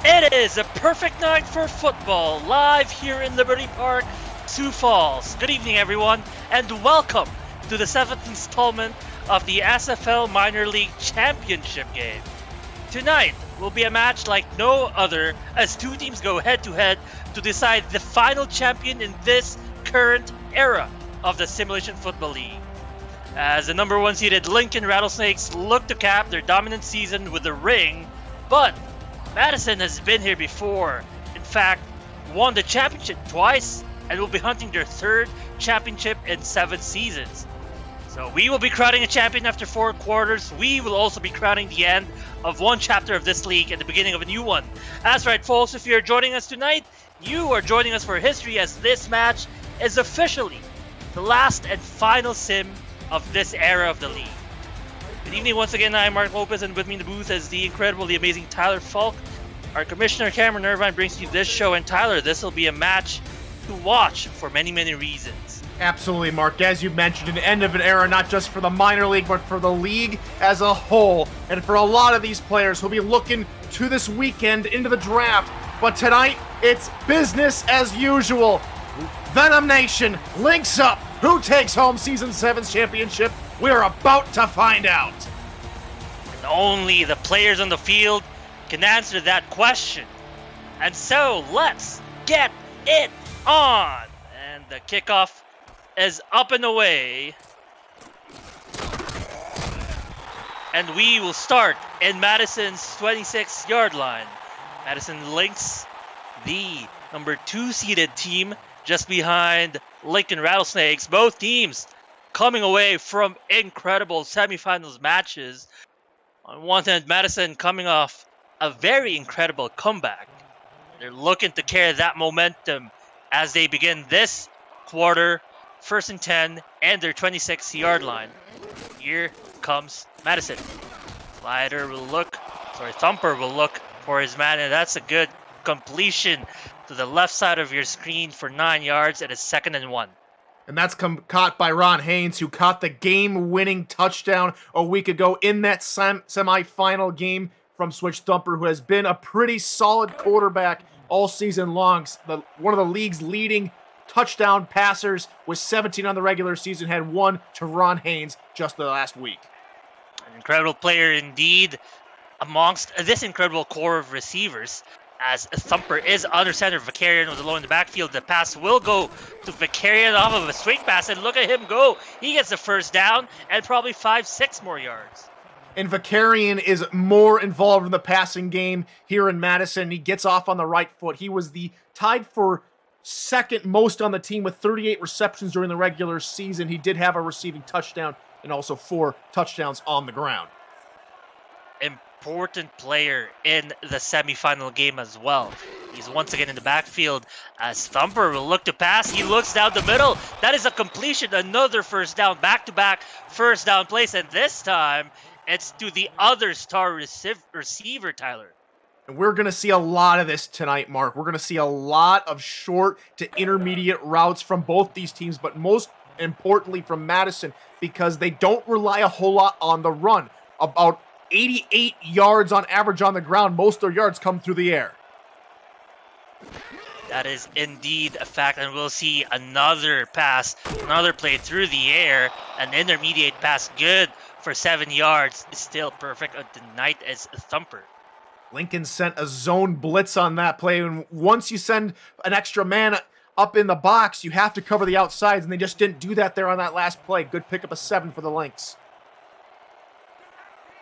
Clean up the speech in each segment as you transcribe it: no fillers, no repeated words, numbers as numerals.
It is a perfect night for football, live here in Liberty Park, Sioux Falls. Good evening, everyone, and welcome to the 7th installment of the SFL Minor League Championship game. Tonight will be a match like no other as two teams go head-to-head to decide the final champion in this current era of the Simulation Football League. As the number one seeded Lincoln Rattlesnakes look to cap their dominant season with a ring, but Madison has been here before. In fact, won the championship twice and will be hunting their third championship in 7 seasons. So we will be crowning a champion after 4 quarters. We will also be crowning the end of one chapter of this league and the beginning of a new one. That's right, folks, if you're joining us tonight, you are joining us for history as this match is officially the last and final sim of this era of the league. Good evening once again, I'm Mark Lopez, and with me in the booth is the incredible, the amazing Tyler Falk. Our commissioner Cameron Irvine brings you this show, and Tyler, this will be a match to watch for many, many reasons. Absolutely, Mark. As you mentioned, an end of an era, not just for the minor league, but for the league as a whole. And for a lot of these players who'll be looking to this weekend into the draft. But tonight, it's business as usual. Venom Nation links up. Who takes home Season 7's championship? We're about to find out. And only the players on the field can answer that question. And so, let's get it on. And the kickoff is up and away. And we will start in Madison's 26-yard line. Madison links the number 2 seeded team just behind Lincoln Rattlesnakes. Both teams coming away from incredible semifinals matches. On one hand, Madison coming off a very incredible comeback. They're looking to carry that momentum as they begin this quarter, 1st and 10, and their 26-yard line. Here comes Madison. Thumper will look for his man, and that's a good completion to the left side of your screen for 9 yards and a 2nd and 1. And that's caught by Ron Haynes, who caught the game-winning touchdown a week ago in that semi-final game from Switch Thumper, who has been a pretty solid quarterback all season long. One of the league's leading touchdown passers with 17 on the regular season, had 1 to Ron Haynes just the last week. An incredible player indeed amongst this incredible core of receivers. As Thumper is under center, Vicarian was alone in the backfield. The pass will go to Vicarian off of a swing pass, and look at him go. He gets the first down and probably 5-6 more yards. And Vicarian is more involved in the passing game here in Madison. He gets off on the right foot. He was tied for second most on the team with 38 receptions during the regular season. He did have a receiving touchdown and also 4 touchdowns on the ground. Important player in the semifinal game as well. He's once again in the backfield as Thumper will look to pass. He looks down the middle. That is a completion. Another first down. Back-to-back first down plays. And this time, it's to the other star receiver, Tyler. And we're going to see a lot of this tonight, Mark. We're going to see a lot of short to intermediate routes from both these teams, but most importantly from Madison, because they don't rely a whole lot on the run. About 88 yards on average on the ground. Most of their yards come through the air. That is indeed a fact, and we'll see another pass, another play through the air, an intermediate pass, good for 7 yards. Still perfect tonight as Thumper. Lincoln sent a zone blitz on that play, and once you send an extra man up in the box, you have to cover the outsides, and they just didn't do that there on that last play. Good pickup of 7 for the Lynx.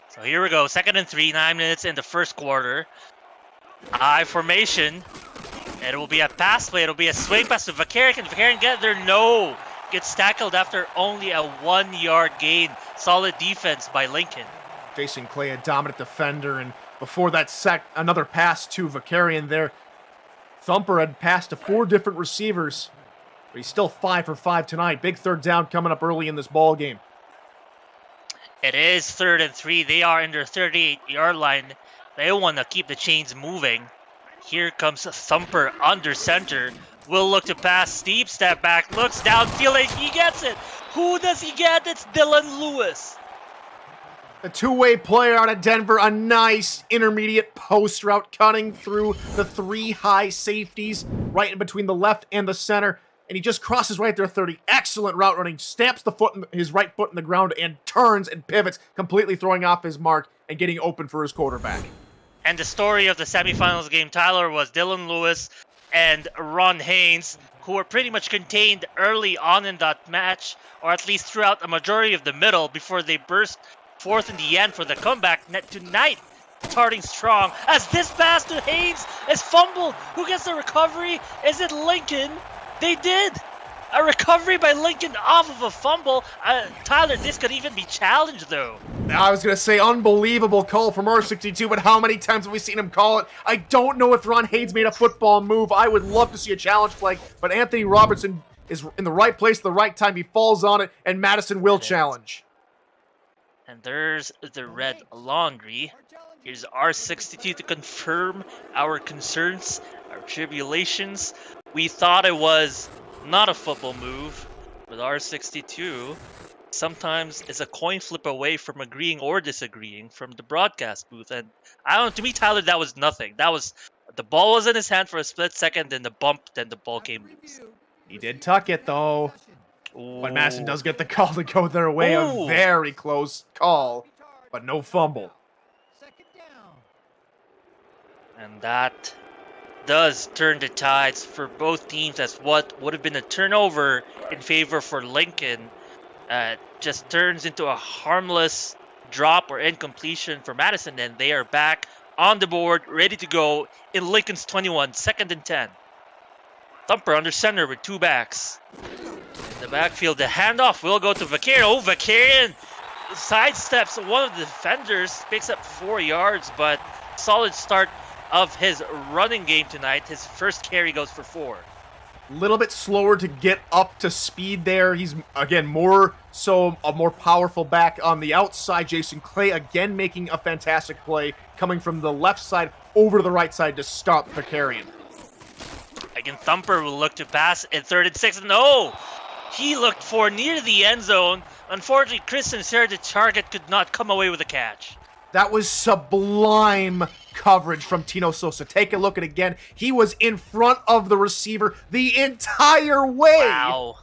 So here we go, 2nd and 3, 9 minutes in the first quarter. I formation. And it will be a pass play. It'll be a swing pass to Vicarian. Can Vicarian get there? No. Gets tackled after only a 1-yard gain. Solid defense by Lincoln. Jason Clay, a dominant defender, and before that another pass to Vicarian there. Thumper had passed to 4 different receivers, but he's still 5 for 5 tonight. Big third down coming up early in this ball game. It is 3rd and 3. They are in their 38-yard line. They want to keep the chains moving. Here comes Thumper under center. Will look to pass. Steep step back. Looks downfield and he gets it. Who does he get? It's Dylan Lewis. The two-way player out of Denver, a nice intermediate post route cutting through the three high safeties right in between the left and the center. And he just crosses right there 30. Excellent route running, stamps his right foot in the ground and turns and pivots, completely throwing off his mark and getting open for his quarterback. And the story of the semifinals game, Tyler, was Dylan Lewis and Ron Haynes, who were pretty much contained early on in that match, or at least throughout a majority of the middle, before they burst forth in the end for the comeback. Tonight, starting strong, as this pass to Haynes is fumbled. Who gets the recovery? Is it Lincoln? They did! A recovery by Lincoln off of a fumble. Tyler, this could even be challenged, though. I was going to say, unbelievable call from R62, but how many times have we seen him call it? I don't know if Ron Haynes made a football move. I would love to see a challenge flag, but Anthony Robertson is in the right place at the right time. He falls on it, and Madison will challenge. And there's the red laundry. Here's R62 to confirm our concerns, our tribulations. We thought it was not a football move, but R62 sometimes is a coin flip away from agreeing or disagreeing from the broadcast booth. And I don't know, to me, Tyler, that was nothing. That was, the ball was in his hand for a split second, then the bump, then the ball came loose. He did tuck it, though. Ooh. But Madison does get the call to go their way. Ooh. A very close call, but no fumble. And that does turn the tides for both teams, as what would have been a turnover in favor for Lincoln just turns into a harmless drop or incompletion for Madison, and they are back on the board, ready to go in Lincoln's 21, 2nd and 10. Thumper under center with two backs. In the backfield, the handoff will go to Vakarian. Oh, Vakarian sidesteps one of the defenders, picks up 4 yards, but solid start of his running game tonight. His first carry goes for 4. Little bit slower to get up to speed there. He's, again, more so a more powerful back on the outside. Jason Clay, again, making a fantastic play, coming from the left side over to the right side to stop Vakarian. Again, Thumper will look to pass in 3rd and 6. No! He looked for near the end zone. Unfortunately, Chris Sincere, the target, could not come away with a catch. That was sublime coverage from Tino Sosa. Take a look at it again. He was in front of the receiver the entire way. Wow.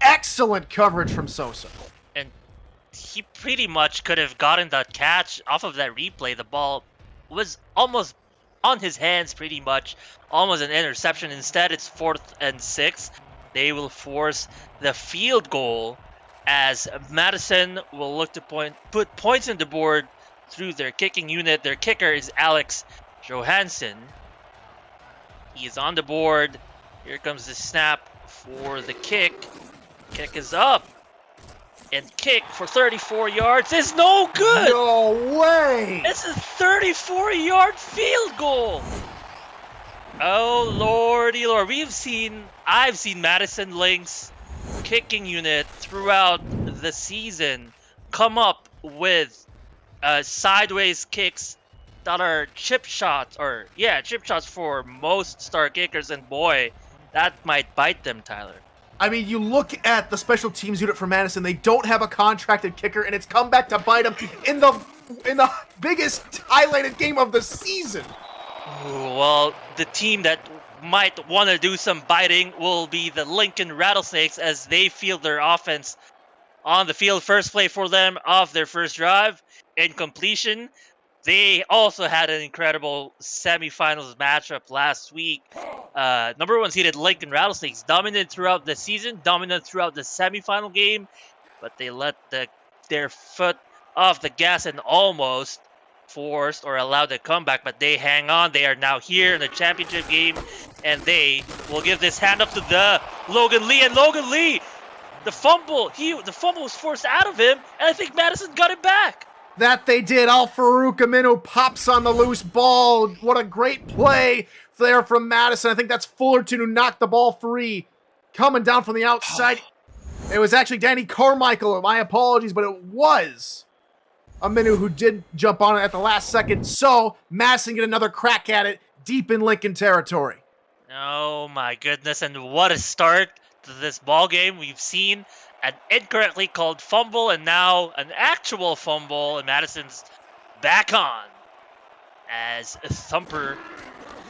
Excellent coverage from Sosa. And he pretty much could have gotten that catch off of that replay. The ball was almost on his hands, pretty much. Almost an interception. Instead, it's 4th and 6. They will force the field goal, as Madison will look to put points on the board through their kicking unit. Their kicker is Alex Johansson. He is on the board. Here comes the snap for the kick. Kick is up. And kick for 34 yards is no good! No way! It's a 34-yard field goal! Oh, lordy lord. I've seen Madison Lynx kicking unit throughout the season come up with sideways kicks that are chip shots for most star kickers, and boy, that might bite them, Tyler. I mean, you look at the special teams unit for Madison, they don't have a contracted kicker, and it's come back to bite them in the biggest highlighted game of the season. Well, the team that might want to do some biting will be the Lincoln Rattlesnakes, as they field their offense on the field. First play for them off their first drive, incompletion. They also had an incredible semifinals matchup last week. Number 1 seeded Lincoln Rattlesnakes dominant throughout the season, dominant throughout the semifinal game, but they let their foot off the gas and almost forced or allowed the comeback, but they hang on. They are now here in the championship game, and they will give this hand up to the Logan Lee. And Logan Lee, the fumble was forced out of him, and I think Madison got it back. That they did. Al-Farouk Aminu pops on the loose ball. What a great play there from Madison. I think that's Fullerton who knocked the ball free. Coming down from the outside. It was actually Danny Carmichael. My apologies, but it was Aminu who did jump on it at the last second. So Madison get another crack at it deep in Lincoln territory. Oh my goodness, and what a start to this ball game. We've seen an incorrectly called fumble, and now an actual fumble, and Madison's back on. As Thumper,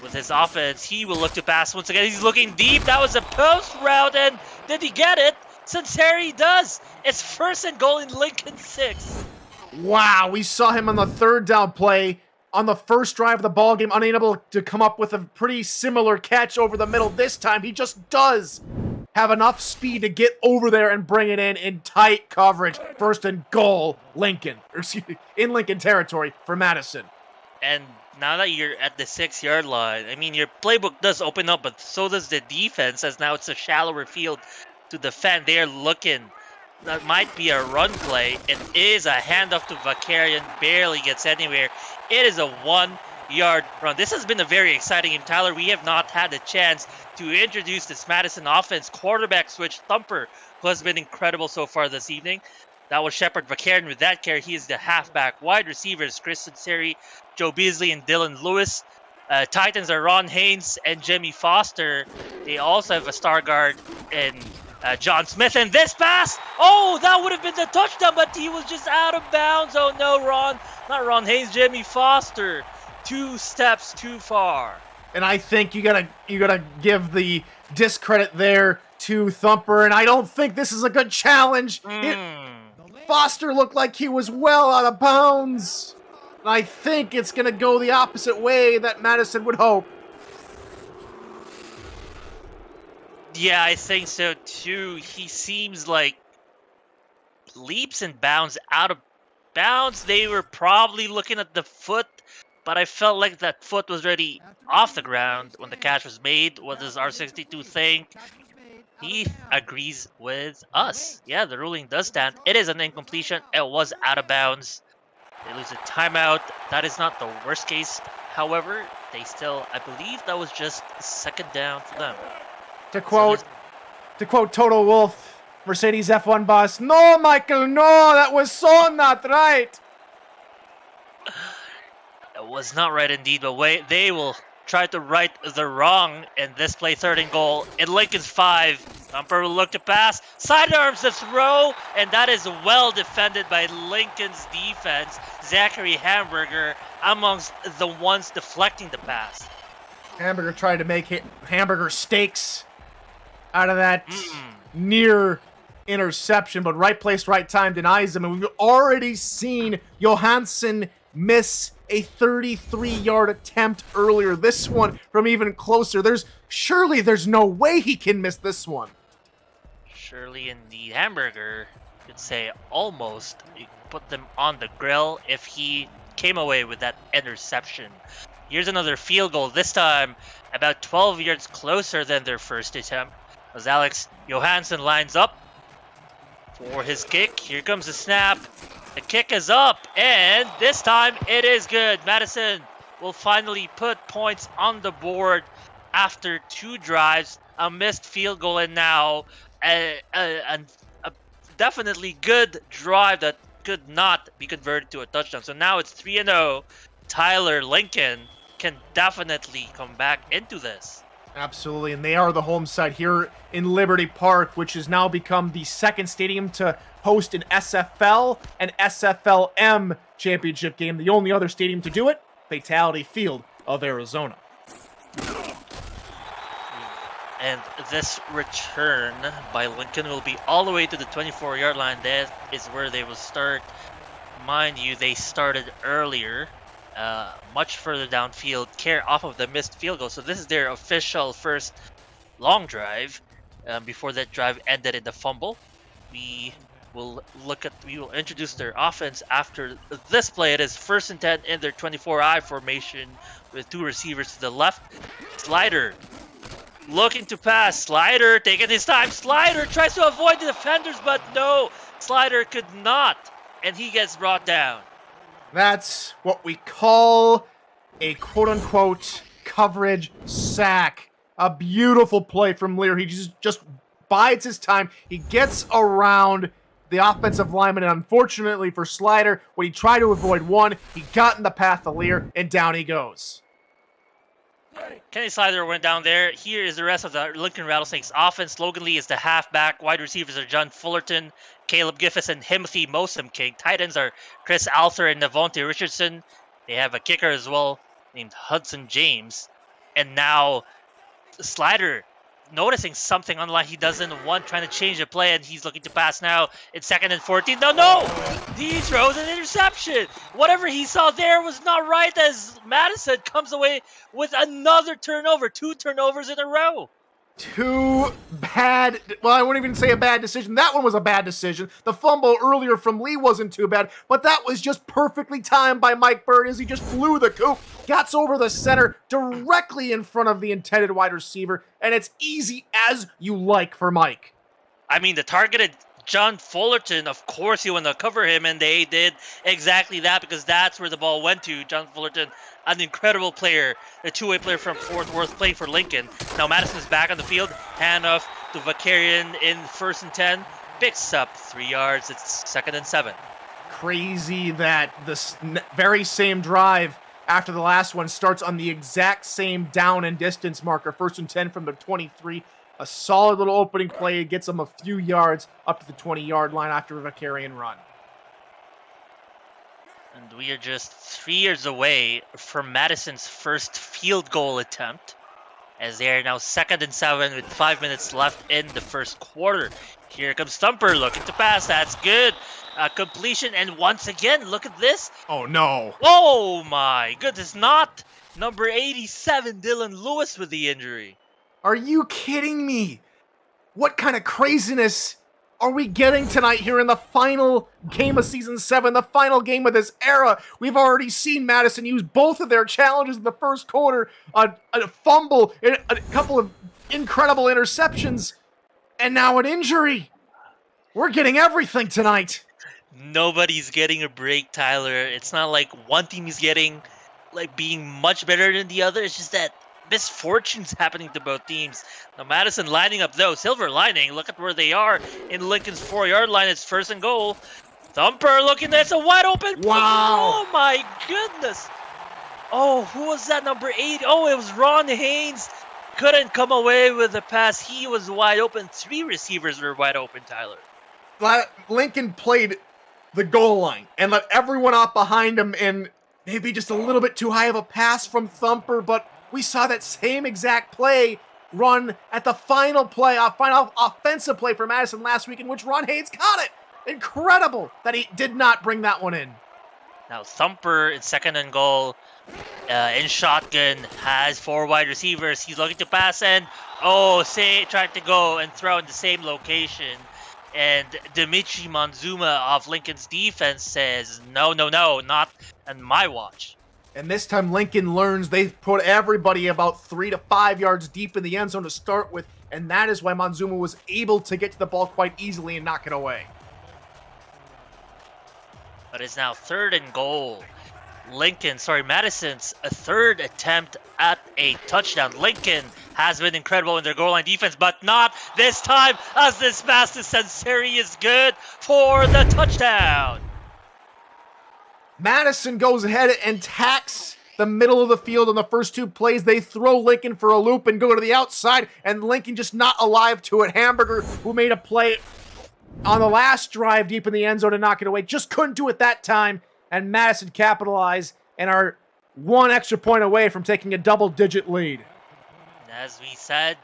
with his offense, he will look to pass once again. He's looking deep. That was a post route, and did he get it? Sinceri does. It's 1st and goal in Lincoln 6. Wow, we saw him on the 3rd down play on the first drive of the ball game, unable to come up with a pretty similar catch over the middle. This time, he just does have enough speed to get over there and bring it in tight coverage. 1st and goal, Lincoln, or excuse me, in Lincoln territory for Madison. And now that you're at the 6-yard line, I mean, your playbook does open up, but so does the defense, as now it's a shallower field to defend. They're looking. That might be a run play. It is a handoff to Vakarian. Barely gets anywhere. It is a 1-yard run. This has been a very exciting game, Tyler. We have not had a chance to introduce this Madison offense. Quarterback switch, Thumper, who has been incredible so far this evening. That was Shepard Vakarian with that carry. He is the halfback. Wide receivers, Chris Sinceri, Joe Beasley, and Dylan Lewis. Titans are Ron Haynes and Jimmy Foster. They also have a star guard in John Smith. And this pass, oh, that would have been the touchdown, but he was just out of bounds. Oh no, not Ron Haynes, Jimmy Foster. 2 steps too far. And I think you gotta give the discredit there to Thumper, and I don't think this is a good challenge. Foster looked like he was well out of bounds. And I think it's going to go the opposite way that Madison would hope. Yeah, I think so too. He seems like leaps and bounds out of bounds. They were probably looking at the foot, but I felt like that foot was already off the ground when the catch was made. What does R62 think? He agrees with us. Yeah, the ruling does stand. It is an incompletion. It was out of bounds. They lose a timeout. That is not the worst case. However, they still, I believe that was just 2nd down for them. To quote Toto Wolff, Mercedes F1 boss, "No, Michael, no, that was so not right." It was not right indeed, but they will try to right the wrong in this play. 3rd and goal in Lincoln's 5. Thumper will look to pass, sidearms the throw, and that is well defended by Lincoln's defense. Zachary Hamburger amongst the ones deflecting the pass. Hamburger tried to make hamburger steaks out of that near interception, but right place, right time denies him. And we've already seen Johansson miss a 33-yard attempt earlier. This one from even closer. Surely there's no way he can miss this one. Surely indeed. Hamburger could say almost put them on the grill if he came away with that interception. Here's another field goal, this time about 12 yards closer than their first attempt, as Alex Johansson lines up for his kick. Here comes the snap. The kick is up, and this time it is good. Madison will finally put points on the board after 2 drives, a missed field goal, and now a definitely good drive that could not be converted to a touchdown. So now it's 3-0. Tyler, Lincoln can definitely come back into this. Absolutely, and they are the home side here in Liberty Park, which has now become the 2nd stadium to host an SFL and SFLm championship game. The only other stadium to do it, Fatality Field of Arizona. And this return by Lincoln will be all the way to the 24-yard line. That is where they will start. Mind you, they started earlier, much further downfield, care off of the missed field goal. So this is their official first long drive before that drive ended in the fumble. We will introduce their offense after this play. It is 1st and 10 in their 24-I formation with 2 receivers to the left. Slider looking to pass. Slider taking his time. Slider tries to avoid the defenders, but no, Slider could not, and he gets brought down. That's what we call a quote-unquote coverage sack. A beautiful play from Lear. He just bides his time. He gets around the offensive lineman, and unfortunately for Slider, when he tried to avoid one, he got in the path of Lear, and down he goes. Kenny Slider went down there. Here is the rest of the Lincoln Rattlesnakes offense. Logan Lee is the halfback. Wide receivers are John Fullerton, Caleb Giffis, and Timothy Mosum King. Tight ends are Chris Alther and Navonte Richardson. They have a kicker as well named Hudson James. And now Slider noticing something on the line he doesn't want, trying to change the play, and he's looking to pass now. It's 2nd and 14. No! He throws an interception. Whatever he saw there was not right as Madison comes away with another turnover. 2 turnovers in a row. Too bad. Well, I wouldn't even say a bad decision. That one was a bad decision. The fumble earlier from Lee wasn't too bad, but that was just perfectly timed by Mike Bird as he just flew the coop, gets over the center directly in front of the intended wide receiver, and it's easy as you like for Mike. I mean, the targeted John Fullerton, of course you want to cover him, and they did exactly that because that's where the ball went to. John Fullerton, an incredible player, a two-way player from Fort Worth, playing for Lincoln. Now Madison is back on the field. Handoff to Vakarian in 1st and 10. Picks up 3 yards. It's 2nd and 7. Crazy that this very same drive after the last one starts on the exact same down and distance marker. 1st and 10 from the 23. A solid little opening play. Gets them a few yards up to the 20-yard line after a Vakarian run. And we are just 3 years away from Madison's first field goal attempt, as they are now 2nd and 7 with 5 minutes left in the first quarter. Here comes Stumper looking to pass. That's good. Completion, and once again, look at this. Oh, no. Oh, my goodness. Not number 87, Dylan Lewis, with the injury. Are you kidding me? What kind of craziness are we getting tonight here in the final game of Season 7, the final game of this era? We've already seen Madison use both of their challenges in the first quarter, a fumble, a couple of incredible interceptions, and now an injury. We're getting everything tonight. Nobody's getting a break, Tyler. It's not like one team is getting, being much better than the other. It's just that misfortunes happening to both teams. Now Madison lining up though, silver lining. Look at where they are in Lincoln's 4-yard line. It's 1st and goal. Thumper looking, that's a wide open. Wow. Oh my goodness. Oh, who was that, number 8? Oh, it was Ron Haynes. Couldn't come away with the pass. He was wide open. 3 receivers were wide open, Tyler. Lincoln played the goal line and let everyone off behind him, and maybe just a little bit too high of a pass from Thumper, but we saw that same exact play run at the final play, final offensive play for Madison last week, in which Ron Haynes caught it. Incredible that he did not bring that one in. Now Thumper in 2nd and goal, in shotgun, has 4 wide receivers. He's looking to pass, and tried to go and throw in the same location. And Dimitri Monzuma of Lincoln's defense says, no, not on my watch. And this time Lincoln learns they put everybody about 3 to 5 yards deep in the end zone to start with, and that is why Monzuma was able to get to the ball quite easily and knock it away. But it's now 3rd and goal. Madison's 3rd attempt at a touchdown. Lincoln has been incredible in their goal line defense, but not this time, as this pass to Sanseri is good for the touchdown. Madison goes ahead and tacks the middle of the field on the first 2 plays. They throw Lincoln for a loop and go to the outside, and Lincoln just not alive to it. Hamburger, who made a play on the last drive deep in the end zone to knock it away, just couldn't do it that time, and Madison capitalized and are 1 extra point away from taking a double-digit lead. As we said,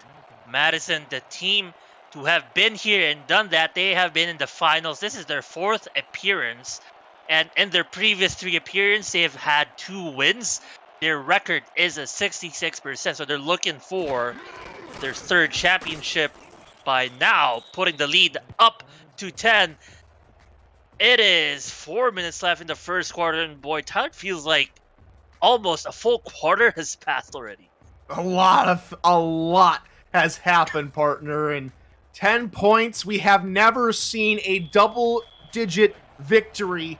Madison, the team to have been here and done that, they have been in the finals. This is their 4th appearance. And in their previous 3 appearances, they have had 2 wins. Their record is a 66%, so they're looking for their 3rd championship by now, putting the lead up to 10. It is 4 minutes left in the first quarter, and boy, Tyler, feels like almost a full quarter has passed already. A lot has happened, partner, and 10 points. We have never seen a double-digit victory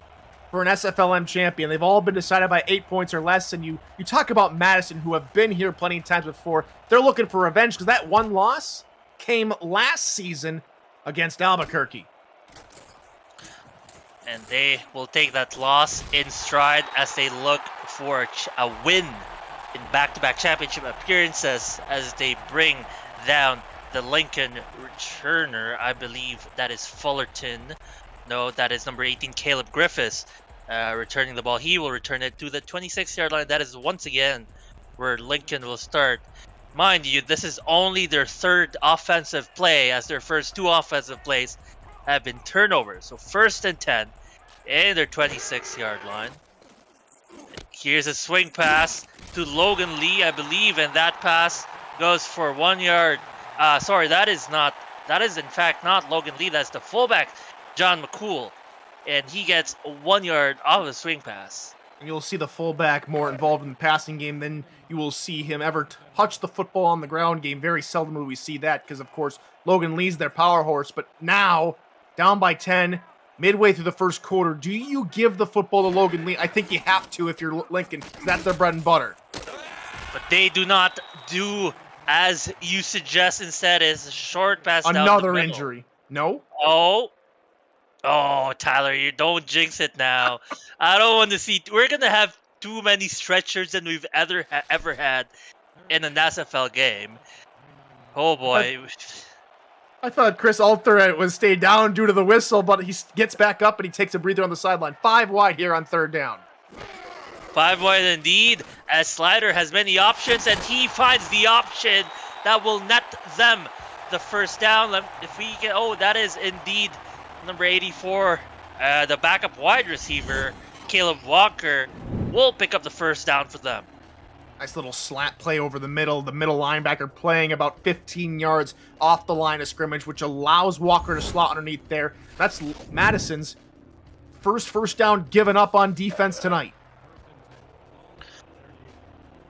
for an SFLm champion. They've all been decided by 8 points or less, and you talk about Madison, who have been here plenty of times before. They're looking for revenge because that one loss came last season against Albuquerque. And they will take that loss in stride as they look for a win in back-to-back championship appearances as they bring down the Lincoln returner. I believe that is Fullerton. No, that is number 18, Caleb Griffiths, returning the ball. He will return it to the 26-yard line. That is once again where Lincoln will start. Mind you, this is only their third offensive play, as their first two offensive plays have been turnovers. So 1st and 10 in their 26-yard line. Here's a swing pass to Logan Lee, I believe, and that pass goes for 1 yard. Sorry, that is in fact not Logan Lee. That's the fullback, John McCool, and he gets 1 yard off of the swing pass. And you'll see the fullback more involved in the passing game than you will see him ever touch the football on the ground game. Very seldom will we see that because, of course, Logan Lee's their power horse. But now, down by 10, midway through the first quarter, do you give the football to Logan Lee? I think you have to if you're Lincoln, because that's their bread and butter. But they do not do as you suggest. Instead, is a short pass down the Another middle. injury. No? Oh, Tyler, you don't jinx it now. I don't want to see. We're gonna have too many stretchers than we've ever had in an SFL game. Oh boy. I thought Chris Alter was stayed down due to the whistle, but he gets back up and he takes a breather on the sideline. 5 wide here on 3rd down. 5 wide indeed, as Slider has many options, and he finds the option that will net them the first down. If we get, that is indeed number 84, the backup wide receiver, Caleb Walker, will pick up the first down for them. Nice little slant play over the middle linebacker playing about 15 yards off the line of scrimmage, which allows Walker to slot underneath there. That's Madison's first down given up on defense tonight.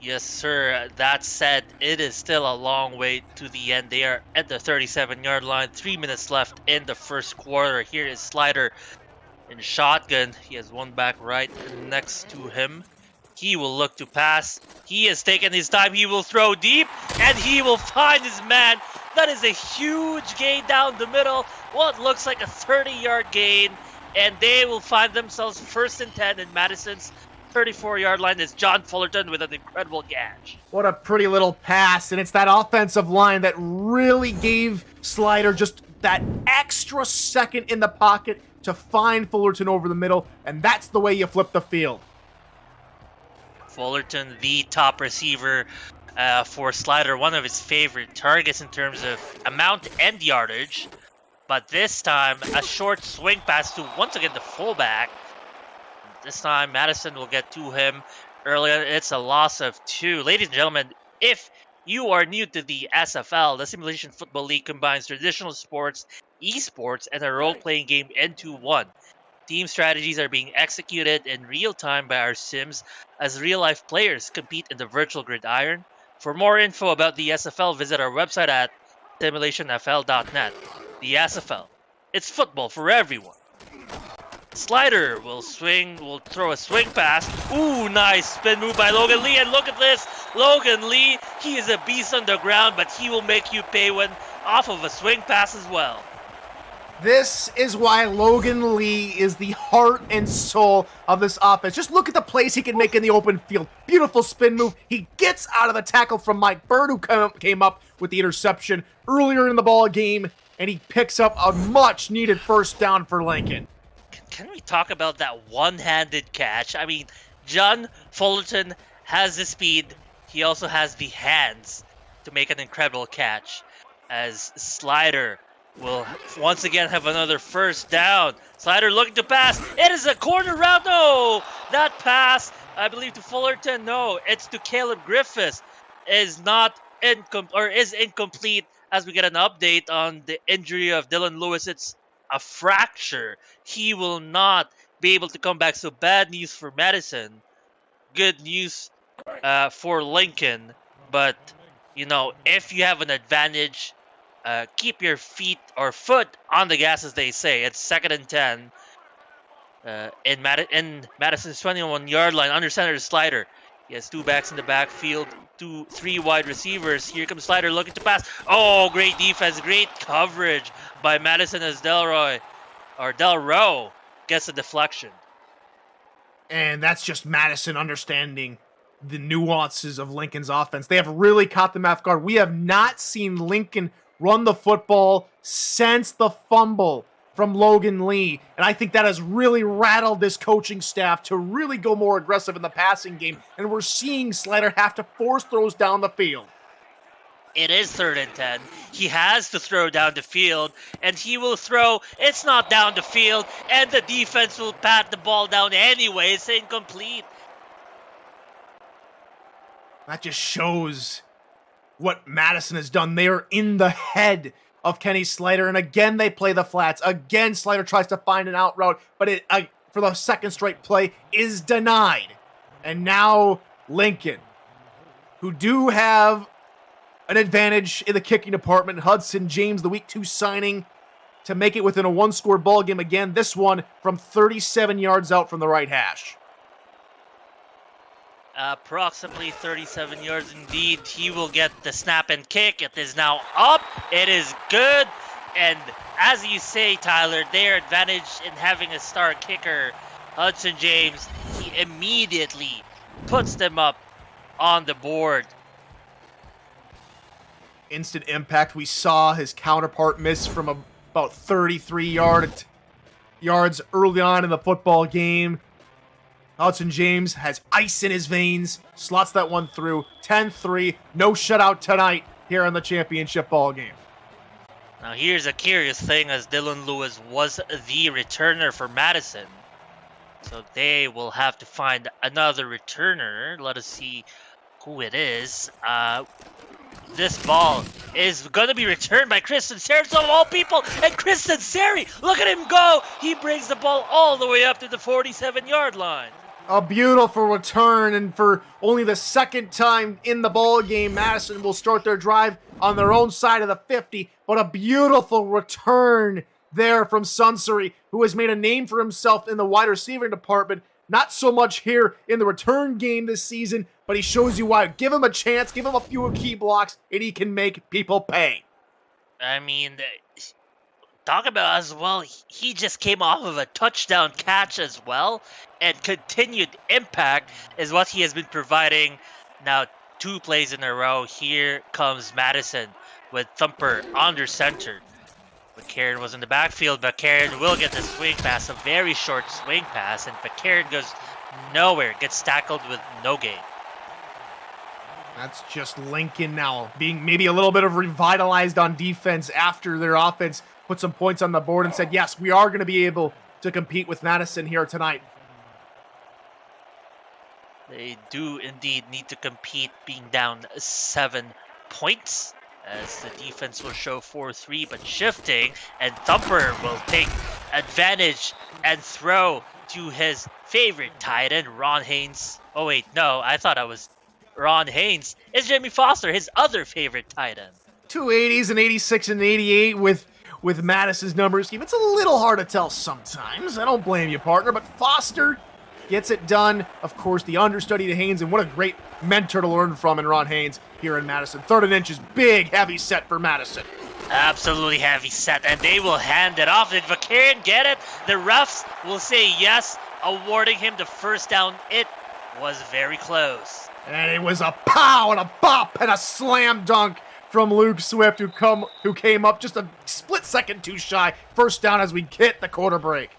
Yes, sir. That said, it is still a long way to the end. They are at the 37-yard line. 3 minutes left in the first quarter. Here is Slider in shotgun. He has one back right next to him. He will look to pass. He has taken his time. He will throw deep, and he will find his man. That is a huge gain down the middle. What looks like a 30-yard gain, and they will find themselves 1st and 10 in Madison's 34-yard line. Is John Fullerton with an incredible catch. What a pretty little pass, and it's that offensive line that really gave Slider just that extra second in the pocket to find Fullerton over the middle, and that's the way you flip the field. Fullerton, the top receiver for Slider, one of his favorite targets in terms of amount and yardage. But this time, a short swing pass to, once again, the fullback. This time, Madison will get to him earlier. It's a loss of 2. Ladies and gentlemen, if you are new to the SFL, the Simulation Football League combines traditional sports, esports, and a role-playing game into one. Team strategies are being executed in real time by our Sims as real-life players compete in the virtual gridiron. For more info about the SFL, visit our website at simulationfl.net. The SFL, it's football for everyone. Slider will throw a swing pass. Ooh, nice spin move by Logan Lee, and look at this. Logan Lee, he is a beast on the ground, but he will make you pay one off of a swing pass as well. This is why Logan Lee is the heart and soul of this offense. Just look at the plays he can make in the open field. Beautiful spin move. He gets out of the tackle from Mike Bird, who came up with the interception earlier in the ball game, and he picks up a much-needed first down for Lincoln. Can we talk about that one-handed catch? I mean, John Fullerton has the speed. He also has the hands to make an incredible catch, as Slider will once again have another first down. Slider looking to pass. It is a corner route. No! That pass, I believe, to Fullerton. No, it's to Caleb Griffiths. Is incomplete, as we get an update on the injury of Dylan Lewis. It's a fracture. He will not be able to come back. So bad news for Madison. Good news for Lincoln. But, if you have an advantage, keep your foot on the gas, as they say. It's 2nd and 10 in Madison's 21-yard line. Under center Slider. He has 2 backs in the backfield, 3 wide receivers. Here comes Slider looking to pass. Oh, great defense, great coverage by Madison as Delroy gets a deflection. And that's just Madison understanding the nuances of Lincoln's offense. They have really caught them off guard. We have not seen Lincoln run the football since the fumble from Logan Lee. And I think that has really rattled this coaching staff to really go more aggressive in the passing game. And we're seeing Slider have to force throws down the field. It is 3rd and 10. He has to throw down the field, and he will throw. It's not down the field, and the defense will pat the ball down anyway. It's incomplete. That just shows what Madison has done. They are in the head of Kenny Slider, and again they play the flats. Again, Slider tries to find an out route, but it for the second straight play is denied. And now Lincoln, who do have an advantage in the kicking department. Hudson James, the week 2 signing, to make it within a 1-score ball game again. This one from 37 yards out from the right hash. Approximately 37 yards indeed. He will get the snap and kick. It is now up. It is good. And as you say, Tyler, their advantage in having a star kicker, Hudson James, he immediately puts them up on the board. Instant impact. We saw his counterpart miss from about 33 yards early on in the football game. Hudson James has ice in his veins, slots that one through. 10-3, no shutout tonight here in the championship ball game. Now here's a curious thing, as Dylan Lewis was the returner for Madison. So they will have to find another returner. Let us see who it is. This ball is going to be returned by Christian Seri, of all people. And Christian Seri, look at him go. He brings the ball all the way up to the 47-yard line. A beautiful return, and for only the second time in the ball game, Madison will start their drive on their own side of the 50. But a beautiful return there from Sunseri, who has made a name for himself in the wide receiving department. Not so much here in the return game this season, but he shows you why. Give him a chance, give him a few key blocks, and he can make people pay. I mean, talk about as well, he just came off of a touchdown catch as well, and continued impact is what he has been providing now 2 plays in a row. Here comes Madison with Thumper under center. McCarron was in the backfield. McCarron will get the swing pass, a very short swing pass, and McCarron goes nowhere, gets tackled with no gain. That's just Lincoln now being maybe a little bit of revitalized on defense after their offense put some points on the board and said, yes, we are going to be able to compete with Madison here tonight. They do indeed need to compete, being down 7 points, as the defense will show 4-3, but shifting, and Thumper will take advantage and throw to his favorite tight end, Ron Haynes. Oh wait, no, I thought I was Ron Haynes. It's Jamie Foster, his other favorite tight end. 280s and 86 and 88 with Madison's number scheme. It's a little hard to tell sometimes. I don't blame you, partner, but Foster gets it done. Of course, the understudy to Haynes, and what a great mentor to learn from in Ron Haynes here in Madison. 3rd and inches, big, heavy set for Madison. Absolutely heavy set, and they will hand it off. Did McCarron get it? The refs will say yes, awarding him the first down. It was very close. And it was a pow and a bop and a slam dunk from Luke Swift, who came up just a split second too shy. First down as we hit the quarter break.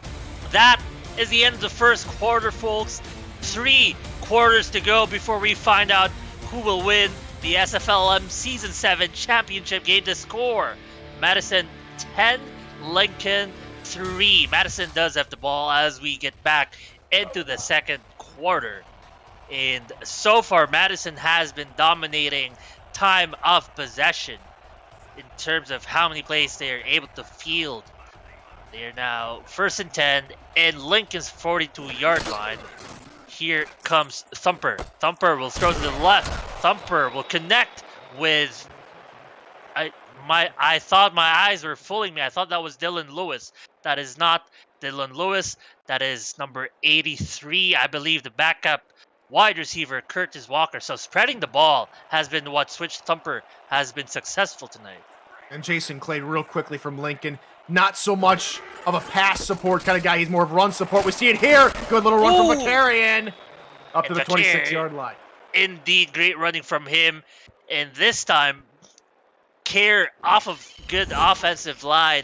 That is the end of the first quarter, folks. 3 quarters to go before we find out who will win the SFLm Season 7 championship game. The score, Madison 10, Lincoln 3. Madison does have the ball as we get back into the second quarter. And so far, Madison has been dominating time of possession in terms of how many plays they are able to field. They are now 1st and 10 in Lincoln's 42-yard line. Here comes Thumper. Thumper will throw to the left. Thumper will connect with... I thought my eyes were fooling me. I thought that was Dylan Lewis. That is not Dylan Lewis. That is number 83, I believe, the backup wide receiver, Curtis Walker. So spreading the ball has been what Switch Thumper has been successful tonight. And Jason Clay real quickly from Lincoln. Not so much of a pass support kind of guy. He's more of run support. We see it here. Good little run from McCarron up to the 26-yard line. Indeed, great running from him. And this time, Care off of good offensive line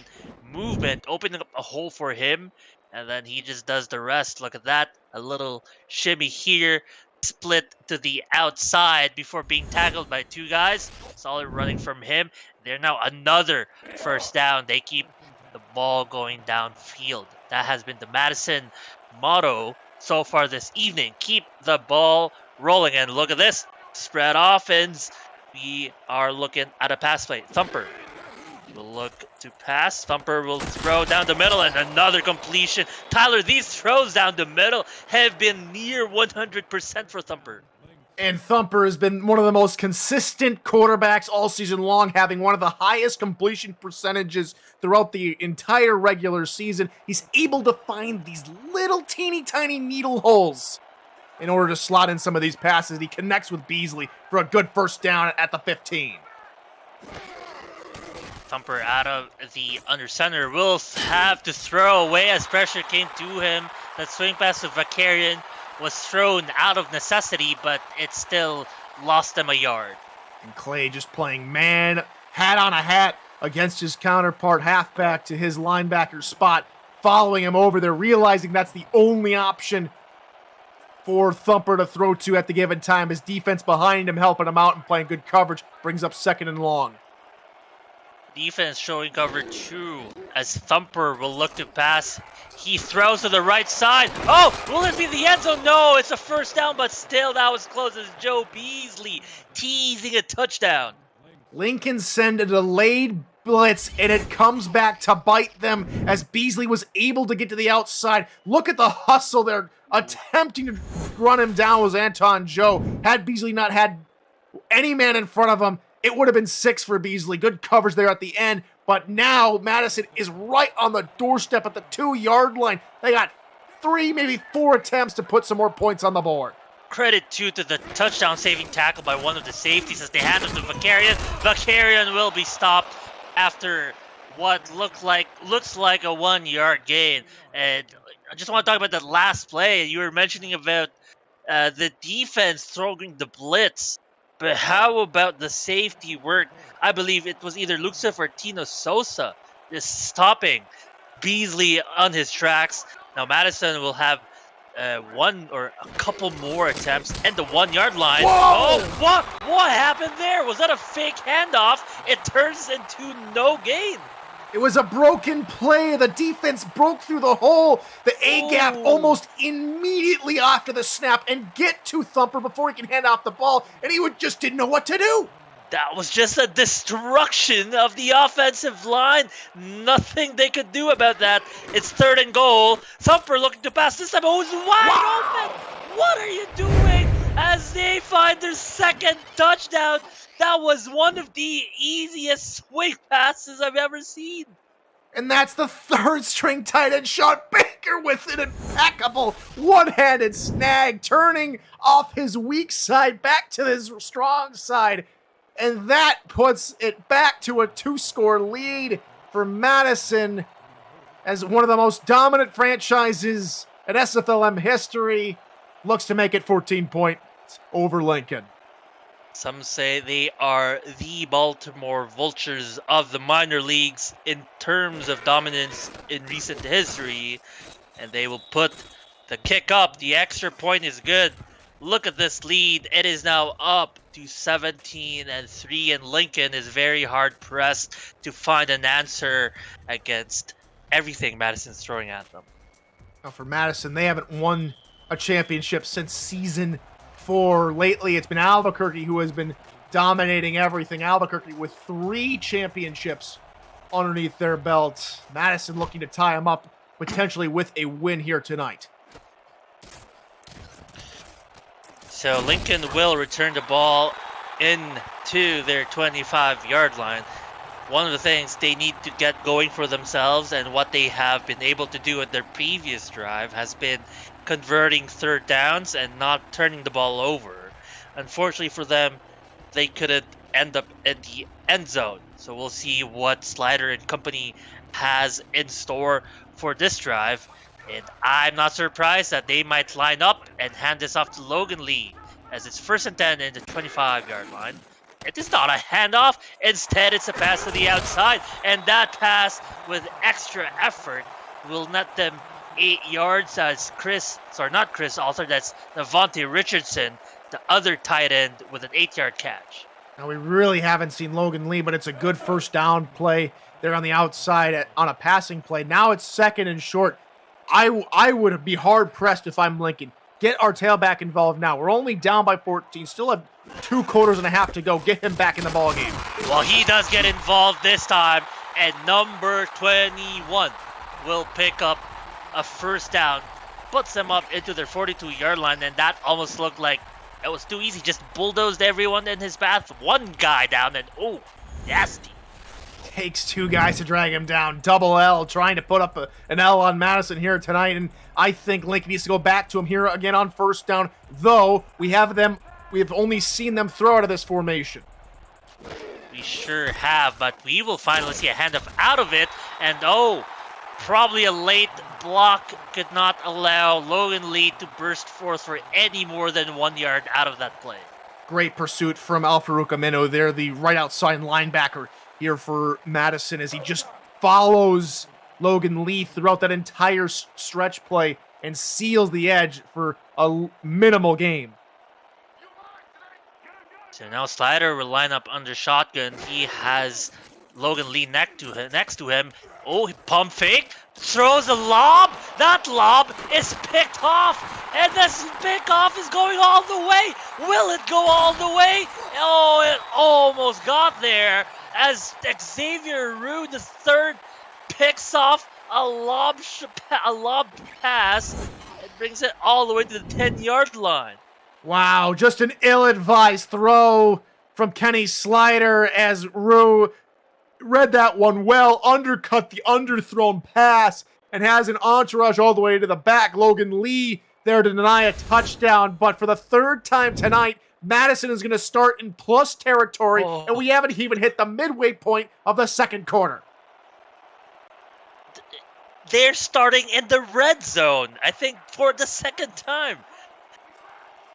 movement, opening up a hole for him. And then he just does the rest. Look at that. A little shimmy here. Split to the outside before being tackled by two guys. Solid running from him. They're now another first down. They keep the ball going downfield. That has been the Madison motto so far this evening. Keep the ball rolling. And look at this. Spread offense. We are looking at a pass play. Thumper will look to pass. Thumper will throw down the middle and another completion. Tyler, these throws down the middle have been near 100% for Thumper. And Thumper has been one of the most consistent quarterbacks all season long, having one of the highest completion percentages throughout the entire regular season. He's able to find these little teeny tiny needle holes in order to slot in some of these passes. He connects with Beasley for a good first down at the 15. Thumper out of the under center will have to throw away as pressure came to him. That swing pass to Vakarian was thrown out of necessity, but it still lost him a yard. And Clay just playing man, hat on a hat against his counterpart halfback to his linebacker spot, following him over there, realizing that's the only option for Thumper to throw to at the given time. His defense behind him helping him out and playing good coverage brings up 2nd and long. Defense showing cover 2 as Thumper will look to pass. He throws to the right side. Oh, will it be the end zone? No, it's a first down, but still that was close as Joe Beasley teasing a touchdown. Lincoln send a delayed blitz, and it comes back to bite them as Beasley was able to get to the outside. Look at the hustle there. Attempting to run him down was Anton Joe. Had Beasley not had any man in front of him, it would have been 6 for Beasley. Good coverage there at the end. But now Madison is right on the doorstep at the 2-yard line. They got 3, maybe 4 attempts to put some more points on the board. Credit to the touchdown saving tackle by one of the safeties as they hand it to Vakarian. Vakarian will be stopped after what looks like a 1-yard gain. And I just want to talk about that last play. You were mentioning about the defense throwing the blitz. But how about the safety work? I believe it was either Luxif or Tino Sosa just stopping Beasley on his tracks. Now Madison will have one or a couple more attempts at the 1-yard line. Whoa! Oh, what happened there? Was that a fake handoff? It turns into no gain. It was a broken play. The defense broke through the hole. The A-gap almost immediately after the snap and get to Thumper before he can hand off the ball, and he just didn't know what to do. That was just a destruction of the offensive line. Nothing they could do about that. It's 3rd and goal. Thumper looking to pass this time. Oh, it's wide open. What are you doing? As they find their 2nd touchdown. That was one of the easiest swing passes I've ever seen. And that's the 3rd-string tight end, Sean Baker, with an impeccable one-handed snag, turning off his weak side back to his strong side. And that puts it back to a 2-score lead for Madison as one of the most dominant franchises in SFLm history looks to make it 14 points over Lincoln. Some say they are the Baltimore Vultures of the minor leagues in terms of dominance in recent history, and they will put the kick up. The extra point is good. Look at this lead. It is now up to 17-3, and Lincoln is very hard pressed to find an answer against everything Madison's throwing at them. Now for Madison, they haven't won a championship since season 4. Lately, it's been Albuquerque who has been dominating everything. Albuquerque with 3 championships underneath their belt. Madison looking to tie them up potentially with a win here tonight. So Lincoln will return the ball into their 25-yard line. One of the things they need to get going for themselves, and what they have been able to do at their previous drive, has been converting 3rd downs and not turning the ball over. Unfortunately for them, they couldn't end up in the end zone. So we'll see what Slider and company has in store for this drive. And I'm not surprised that they might line up and hand this off to Logan Lee as it's 1st and 10 in the 25-yard line. It is not a handoff. Instead, it's a pass to the outside. And that pass with extra effort will net them 8 yards as also that's Navonte Richardson, the other tight end, with an 8-yard catch. Now, we really haven't seen Logan Lee, but it's a good first down play there on the outside on a passing play. Now it's 2nd and short. I would be hard-pressed if I'm Lincoln. Get our tailback involved now. We're only down by 14. Still have 2 quarters and a half to go. Get him back in the ballgame. Well, he does get involved this time, and number 21 will pick up a first down. Puts them up into their 42-yard line, and that almost looked like it was too easy. Just bulldozed everyone in his path. One guy down, and oh, nasty. Takes 2 guys to drag him down. Double L trying to put up an L on Madison here tonight, and I think Lincoln needs to go back to him here again on first down, though we have only seen them throw out of this formation. We sure have, but we will finally see a handoff out of it, and probably a late block could not allow Logan Lee to burst forth for any more than 1 yard out of that play. Great pursuit from Al-Farouq Amino there, the right outside linebacker here for Madison, as he just follows Logan Lee throughout that entire stretch play and seals the edge for a minimal game. So now Slider will line up under shotgun. He has Logan Lee next to him. Oh, pump fake, throws a lob. That lob is picked off, and this pickoff is going all the way. Will it go all the way? Oh, it almost got there as Xavier Rue the third picks off a lob pass and brings it all the way to the 10-yard line. Wow, just an ill-advised throw from Kenny Slider as Rue read that one well, undercut the underthrown pass, and has an entourage all the way to the back. Logan Lee there to deny a touchdown, but for the 3rd time tonight, Madison is going to start in plus territory, and we haven't even hit the midway point of the 2nd quarter. They're starting in the red zone, I think, for the 2nd time.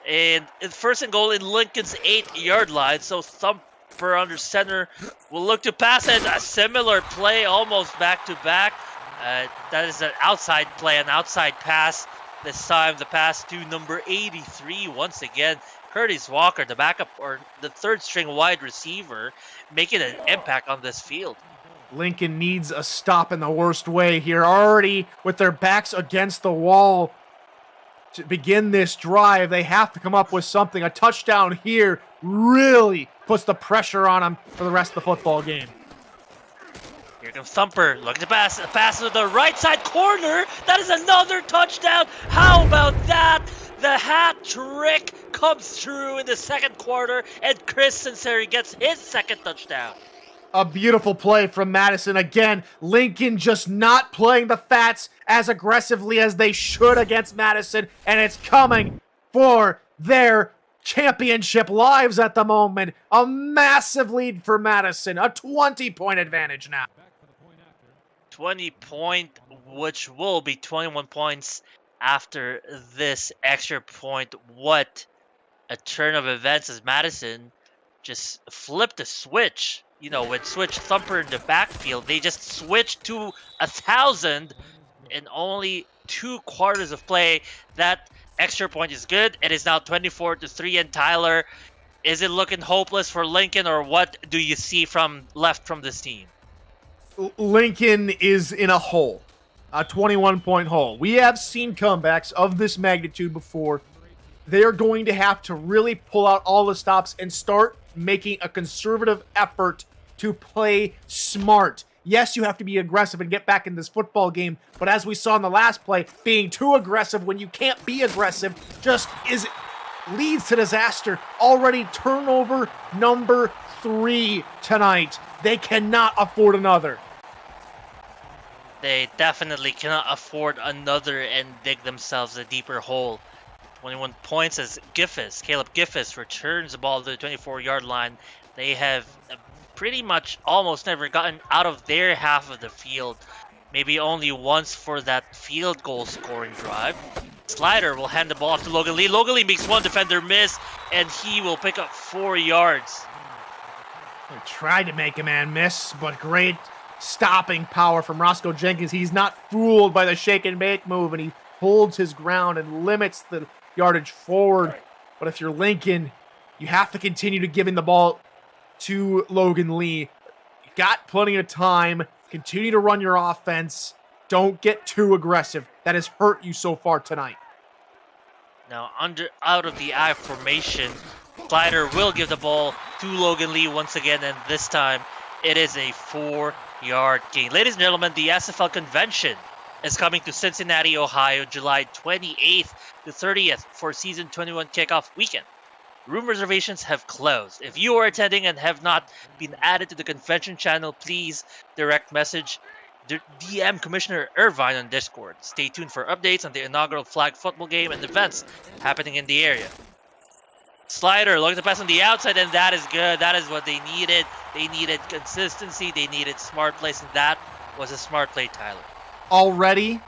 And 1st and goal in Lincoln's 8-yard line, so Thumper under center will look to pass, and a similar play almost back-to-back. That is an outside play, an outside pass. This time the pass to number 83 once again. Curtis Walker, the backup or the 3rd-string wide receiver, making an impact on this field. Lincoln needs a stop in the worst way here, already with their backs against the wall to begin this drive. They have to come up with something. A touchdown here really puts the pressure on them for the rest of the football game. Here comes Thumper, looking to pass. A pass to the right side corner. That is another touchdown. How about that? The hat trick comes through in the 2nd quarter, and Chris Sinceri gets his 2nd touchdown. A beautiful play from Madison. Again, Lincoln just not playing the Fats as aggressively as they should against Madison, and it's coming for their championship lives at the moment. A massive lead for Madison. A 20-point advantage now. 20-point, which will be 21 points after this extra point. What a turn of events as Madison just flipped the switch. You know, when switch Thumper in the backfield, they just switched to 1,000 in only 2 quarters of play. That extra point is good. It is now 24-3, and Tyler, is it looking hopeless for Lincoln, or what do you see left from this team? Lincoln is in a hole, a 21-point hole. We have seen comebacks of this magnitude before. They are going to have to really pull out all the stops and start making a conservative effort to play smart. Yes, you have to be aggressive and get back in this football game, but as we saw in the last play, being too aggressive when you can't be aggressive just leads to disaster. Already turnover number 3 tonight. They cannot afford another. They definitely cannot afford another and dig themselves a deeper hole. 21 points as Caleb Giffis returns the ball to the 24-yard line. They have pretty much almost never gotten out of their half of the field. Maybe only once for that field goal scoring drive. Slider will hand the ball off to Logan Lee. Logan Lee makes one defender miss, and he will pick up 4 yards. They tried to make a man miss, but great stopping power from Roscoe Jenkins. He's not fooled by the shake and bake move, and he holds his ground and limits the yardage forward. But if you're Lincoln, you have to continue to giving the ball to Logan Lee. You got plenty of time. Continue to run your offense. Don't get too aggressive. That has hurt you so far tonight. Now, out of the I formation, Slider will give the ball to Logan Lee once again, and this time it is a 4-yard gain. Ladies and gentlemen, the SFL convention is coming to Cincinnati, Ohio, July 28th to 30th for Season 21 kickoff weekend. Room reservations have closed. If you are attending and have not been added to the convention channel, please direct message DM Commissioner Irvine on Discord. Stay tuned for updates on the inaugural flag football game and events happening in the area. Slider looks to pass on the outside, and that is good. That is what they needed. They needed consistency. They needed smart plays, and that was a smart play, Tyler. Already,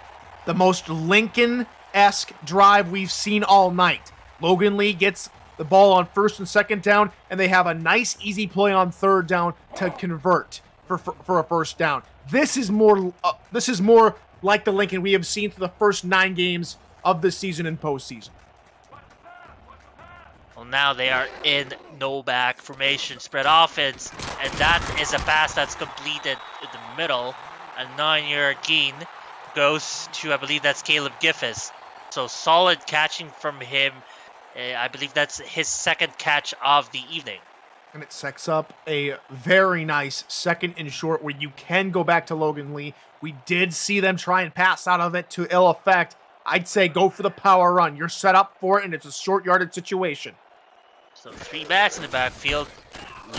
the most Lincoln-esque drive we've seen all night. Logan Lee gets the ball on first and second down, and they have a nice, easy play on third down to convert for a first down. This is more like the Lincoln we have seen for the first 9 games of the season and postseason. Well, now they are in no-back formation, spread offense, and that is a pass that's completed in the middle. A 9-yard gain goes to, I believe that's Caleb Giffis. So solid catching from him. I believe that's his second catch of the evening. And it sets up a very nice second and short where you can go back to Logan Lee. We did see them try and pass out of it to ill effect. I'd say go for the power run. You're set up for it, and it's a short yardage situation. So 3 backs in the backfield.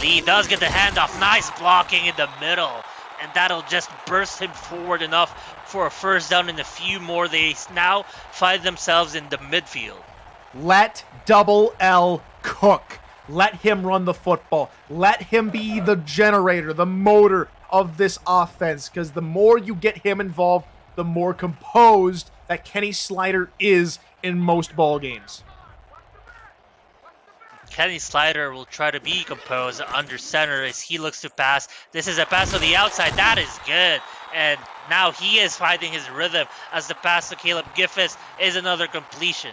Lee does get the handoff. Nice blocking in the middle. And that'll just burst him forward enough for a first down and a few more. They now find themselves in the midfield. Let Double L cook. Let him run the football. Let him be the generator, the motor of this offense. Because the more you get him involved, the more composed that Kenny Slider is in most ball games. Kenny Slider will try to be composed under center as he looks to pass. This is a pass on the outside. That is good. And now he is finding his rhythm as the pass to Caleb Giffis is another completion.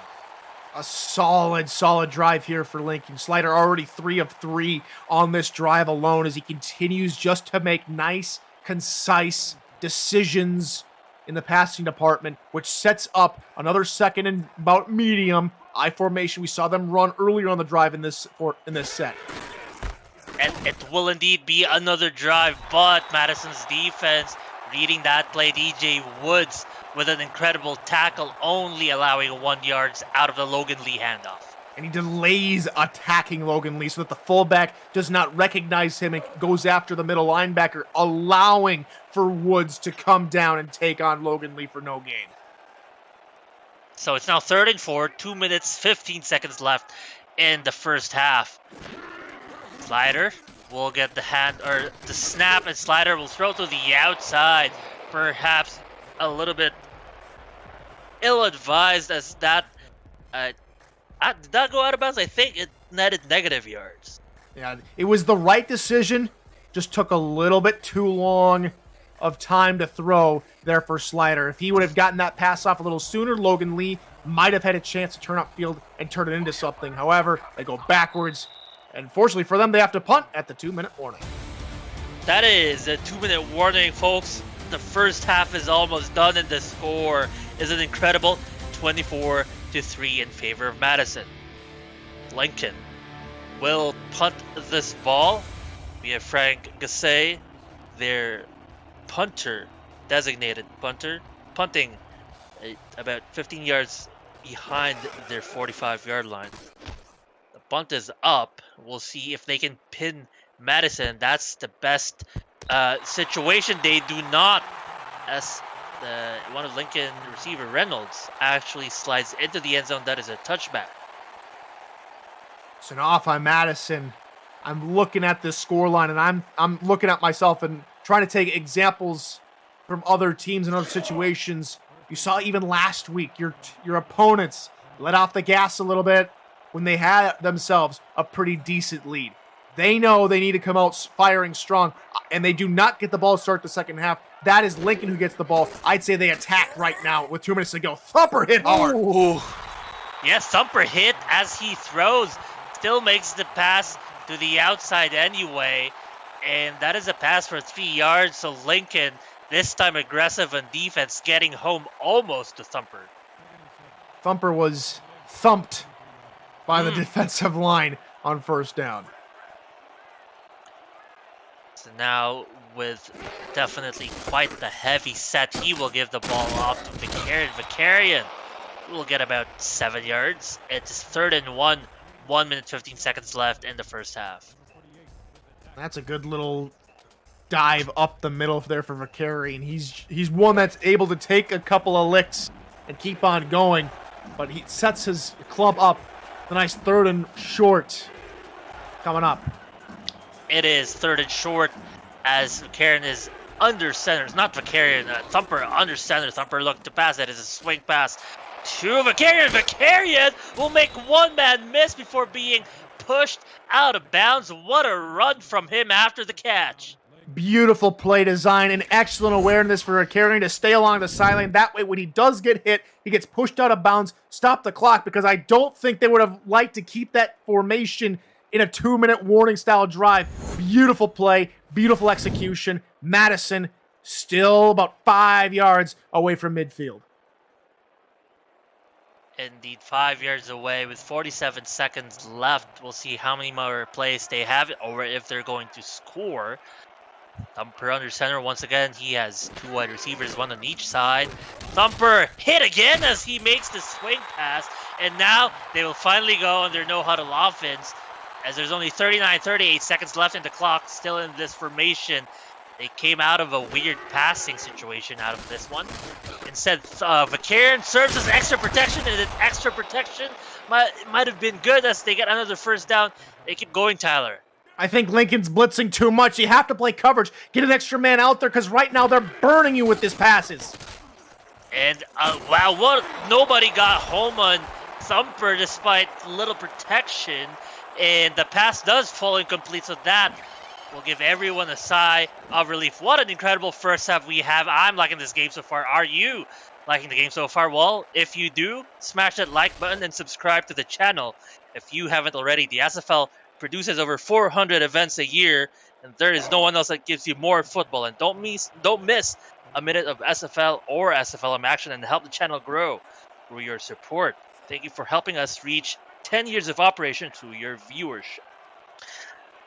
A solid drive here for Lincoln. Slider already 3 of 3 on this drive alone as he continues just to make nice, concise decisions in the passing department, which sets up another second and about medium I formation. We saw them run earlier on the drive in this set. And it will indeed be another drive, but Madison's defense reading that play, DJ Woods with an incredible tackle, only allowing 1 yard out of the Logan Lee handoff. And he delays attacking Logan Lee so that the fullback does not recognize him and goes after the middle linebacker, allowing for Woods to come down and take on Logan Lee for no gain. So it's now 3rd and 4, 2 minutes, 15 seconds left in the first half. Slider will get the snap, and Slider will throw to the outside. Perhaps a little bit ill-advised as that did that go out of bounds? I think it netted negative yards. Yeah, it was the right decision. Just took a little bit too long of time to throw there for Slider. If he would have gotten that pass off a little sooner, Logan Lee might have had a chance to turn upfield and turn it into something. However, they go backwards, and fortunately for them, they have to punt at the 2-minute warning. That is a 2-minute warning, folks. The first half is almost done, and the score is an incredible 24-3 in favor of Madison. Lincoln will punt this ball. We have Frank Gassay, their designated punter, punting about 15 yards behind their 45-yard line. The punt is up. We'll see if they can pin Madison. That's the best situation. They do not, as one of Lincoln receiver Reynolds actually slides into the end zone. That is a touchback. So now off on Madison. I'm looking at this scoreline, and I'm looking at myself and trying to take examples from other teams and other situations You saw even last week, your opponents let off the gas a little bit when they had themselves a pretty decent lead. They know they need to come out firing strong, and they do not get the ball to start the second half. That is Lincoln who gets the ball. I'd say they attack right now with 2 minutes to go. Thumper hit hard. Ooh. Yes, Thumper hit as he throws. Still makes the pass to the outside anyway. And that is a pass for 3 yards. So Lincoln, this time aggressive on defense, getting home almost to Thumper. Thumper was thumped by the defensive line on first down. So now, with definitely quite the heavy set, he will give the ball off to Vakarian. Vakarian will get about 7 yards. It's 3rd and 1, 1 minute 15 seconds left in the first half. That's a good little dive up the middle there for Vakarian. He's one that's able to take a couple of licks and keep on going, but he sets his club up. The nice 3rd and short coming up. It is 3rd and short as Vakarian is under center. It's not Vakarian, Thumper under center. Thumper looked to pass. That is a swing pass to Vakarian. Vakarian will make one man miss before being pushed out of bounds. What a run from him after the catch. Beautiful play design and excellent awareness for Vakarian to stay along the sideline. That way, when he does get hit, he gets pushed out of bounds, stop the clock, because I don't think they would have liked to keep that formation in a 2-minute warning style drive. Beautiful play, beautiful execution. Madison still about 5 yards away from midfield. Indeed, 5 yards away with 47 seconds left. We'll see how many more plays they have or if they're going to score. Thumper under center once again. He has 2 wide receivers, 1 on each side. Thumper hit again as he makes the swing pass. And now they will finally go on their no-huddle offense, as there's only 38 seconds left in the clock, still in this formation. They came out of a weird passing situation out of this one. Instead, Vakarian serves as extra protection, and an extra protection might have been good as they get another first down. They keep going, Tyler. I think Lincoln's blitzing too much. You have to play coverage. Get an extra man out there, because right now they're burning you with these passes. And, wow, nobody got home on Thumper despite little protection. And the pass does fall incomplete, so that will give everyone a sigh of relief. What an incredible first half we have. I'm liking this game so far. Are you liking the game so far? Well, if you do, smash that like button and subscribe to the channel. If you haven't already, the SFL produces over 400 events a year, and there is no one else that gives you more football. And don't miss a minute of SFL or SFLm action, and help the channel grow through your support. Thank you for helping us reach 10 years of operation through your viewership.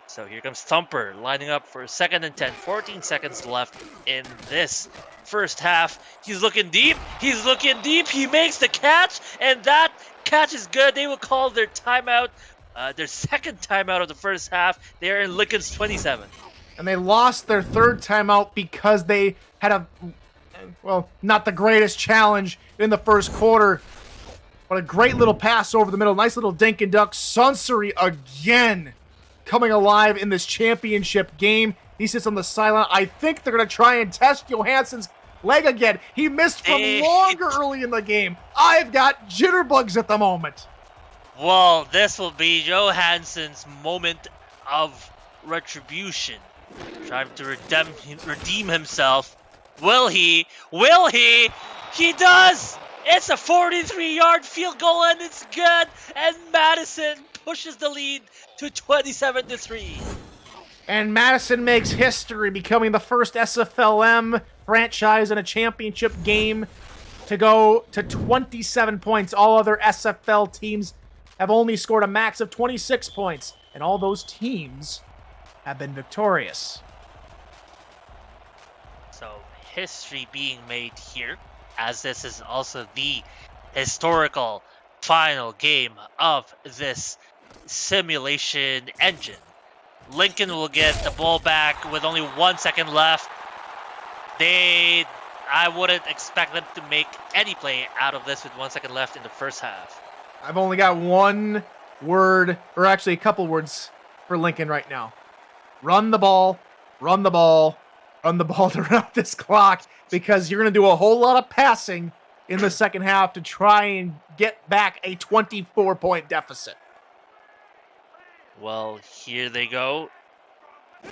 So here comes Thumper lining up for 2nd and 10. 14 seconds left in this first half. He's looking deep. He makes the catch, and that catch is good. They will call their timeout, their second timeout of the first half. They are in Lincoln's 27. And they lost their 3rd timeout because they had not the greatest challenge in the first quarter. But a great little pass over the middle. Nice little dink and duck. Sunseri again coming alive in this championship game. He sits on the sideline. I think they're going to try and test Johansson's leg again. He missed from longer early in the game. I've got jitterbugs at the moment. Well, this will be Johansson's moment of retribution. Trying to redeem himself. Will he? He does! It's a 43-yard field goal, and it's good. And Madison pushes the lead to 27-3. And Madison makes history, becoming the first SFLm franchise in a championship game to go to 27 points. All other SFL teams have only scored a max of 26 points, and all those teams have been victorious. So, history being made here, as this is also the historical final game of this simulation engine. Lincoln will get the ball back with only 1 second left. I wouldn't expect them to make any play out of this with 1 second left in the first half. I've only got one word, or actually a couple words for Lincoln right now. Run the ball, run the ball, run the ball to run out this clock, because you're going to do a whole lot of passing in the second half to try and get back a 24-point deficit. Well, here they go.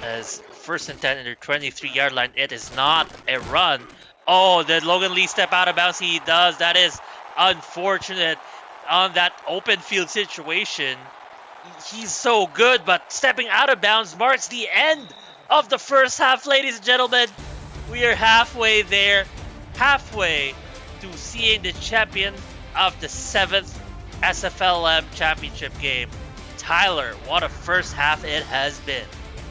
As first and 10 in their 23-yard line. It is not a run. Oh, did Logan Lee step out of bounds? He does. That is unfortunate on that open field situation. He's so good, but stepping out of bounds marks the end of the first half, ladies and gentlemen. We are halfway there, halfway to seeing the champion of the 7th SFLm championship game. Tyler, what a first half it has been.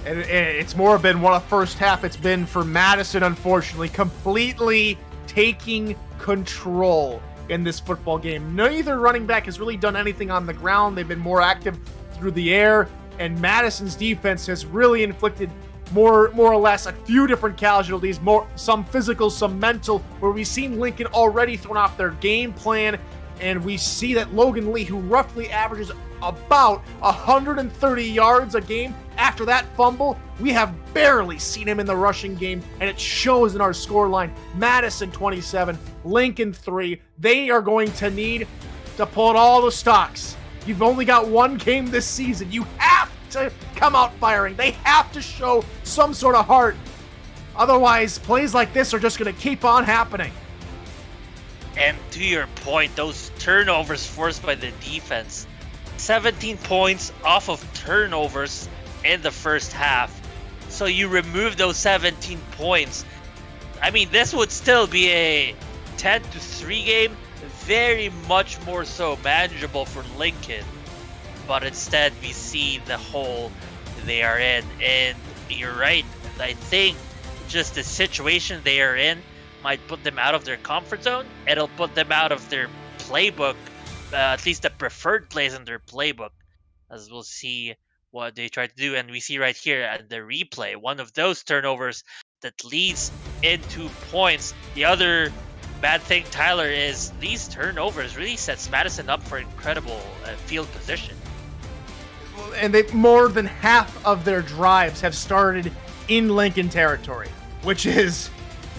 And it's more been what a first half it's been for Madison, unfortunately, completely taking control in this football game. Neither running back has really done anything on the ground. They've been more active through the air, and Madison's defense has really inflicted more or less a few different casualties, some physical, some mental, where we've seen Lincoln already thrown off their game plan, and we see that Logan Lee, who roughly averages about 130 yards a game, after that fumble, we have barely seen him in the rushing game, and it shows in our scoreline. Madison 27, Lincoln 3. They are going to need to pull out all the stocks. You've only got one game this season. You have to come out firing. They have to show some sort of heart. Otherwise, plays like this are just going to keep on happening. And to your point, those turnovers forced by the defense. 17 points off of turnovers in the first half. So you remove those 17 points. I mean, this would still be a 10-3 game. Very much more so manageable for Lincoln. But instead, we see the hole they are in. And you're right. I think just the situation they are in might put them out of their comfort zone. It'll put them out of their playbook. At least the preferred plays in their playbook, as we'll see what they try to do. And we see right here at the replay, one of those turnovers that leads into points. The other bad thing, Tyler, is these turnovers really sets Madison up for incredible field position. And more than half of their drives have started in Lincoln territory, which is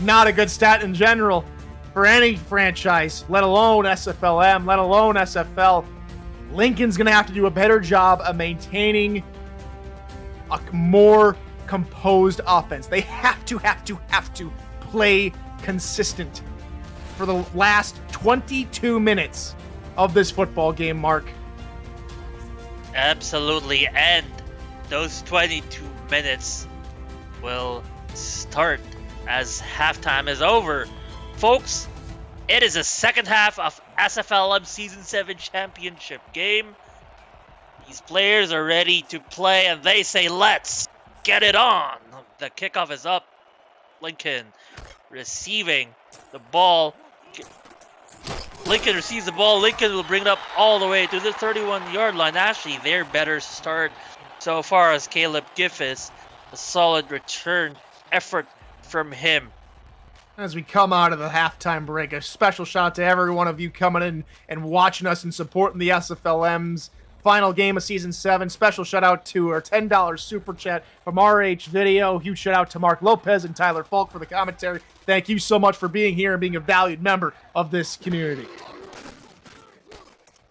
not a good stat in general for any franchise, let alone SFLm, let alone SFL. Lincoln's going to have to do a better job of maintaining a more composed offense. They have to play consistent for the last 22 minutes of this football game, Mark. Absolutely, and those 22 minutes will start as halftime is over. Folks, it is the second half of SFLm Season 7 Championship game. These players are ready to play, and they say, let's get it on. The kickoff is up. Lincoln receiving the ball. Lincoln receives the ball. Lincoln will bring it up all the way to the 31-yard line. Actually, their better start so far as Caleb Giffis. A solid return effort from him. As we come out of the halftime break, a special shout out to every one of you coming in and watching us and supporting the SFLm's final game of Season 7. Special shout out to our $10 super chat from RH Video. Huge shout out to Mark Lopez and Tyler Falk for the commentary. Thank you so much for being here and being a valued member of this community.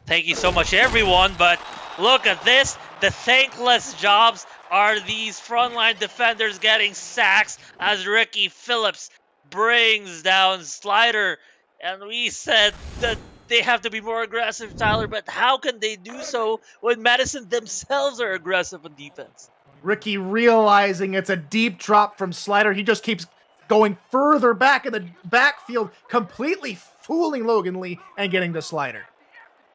Thank you so much, everyone. But look at this. The thankless jobs are these frontline defenders getting sacks as Ricky Phillips brings down Slider. And we said that they have to be more aggressive, Tyler, but how can they do so when Madison themselves are aggressive on defense? Ricky realizing it's a deep drop from Slider. He just keeps going further back in the backfield, completely fooling Logan Lee and getting the Slider.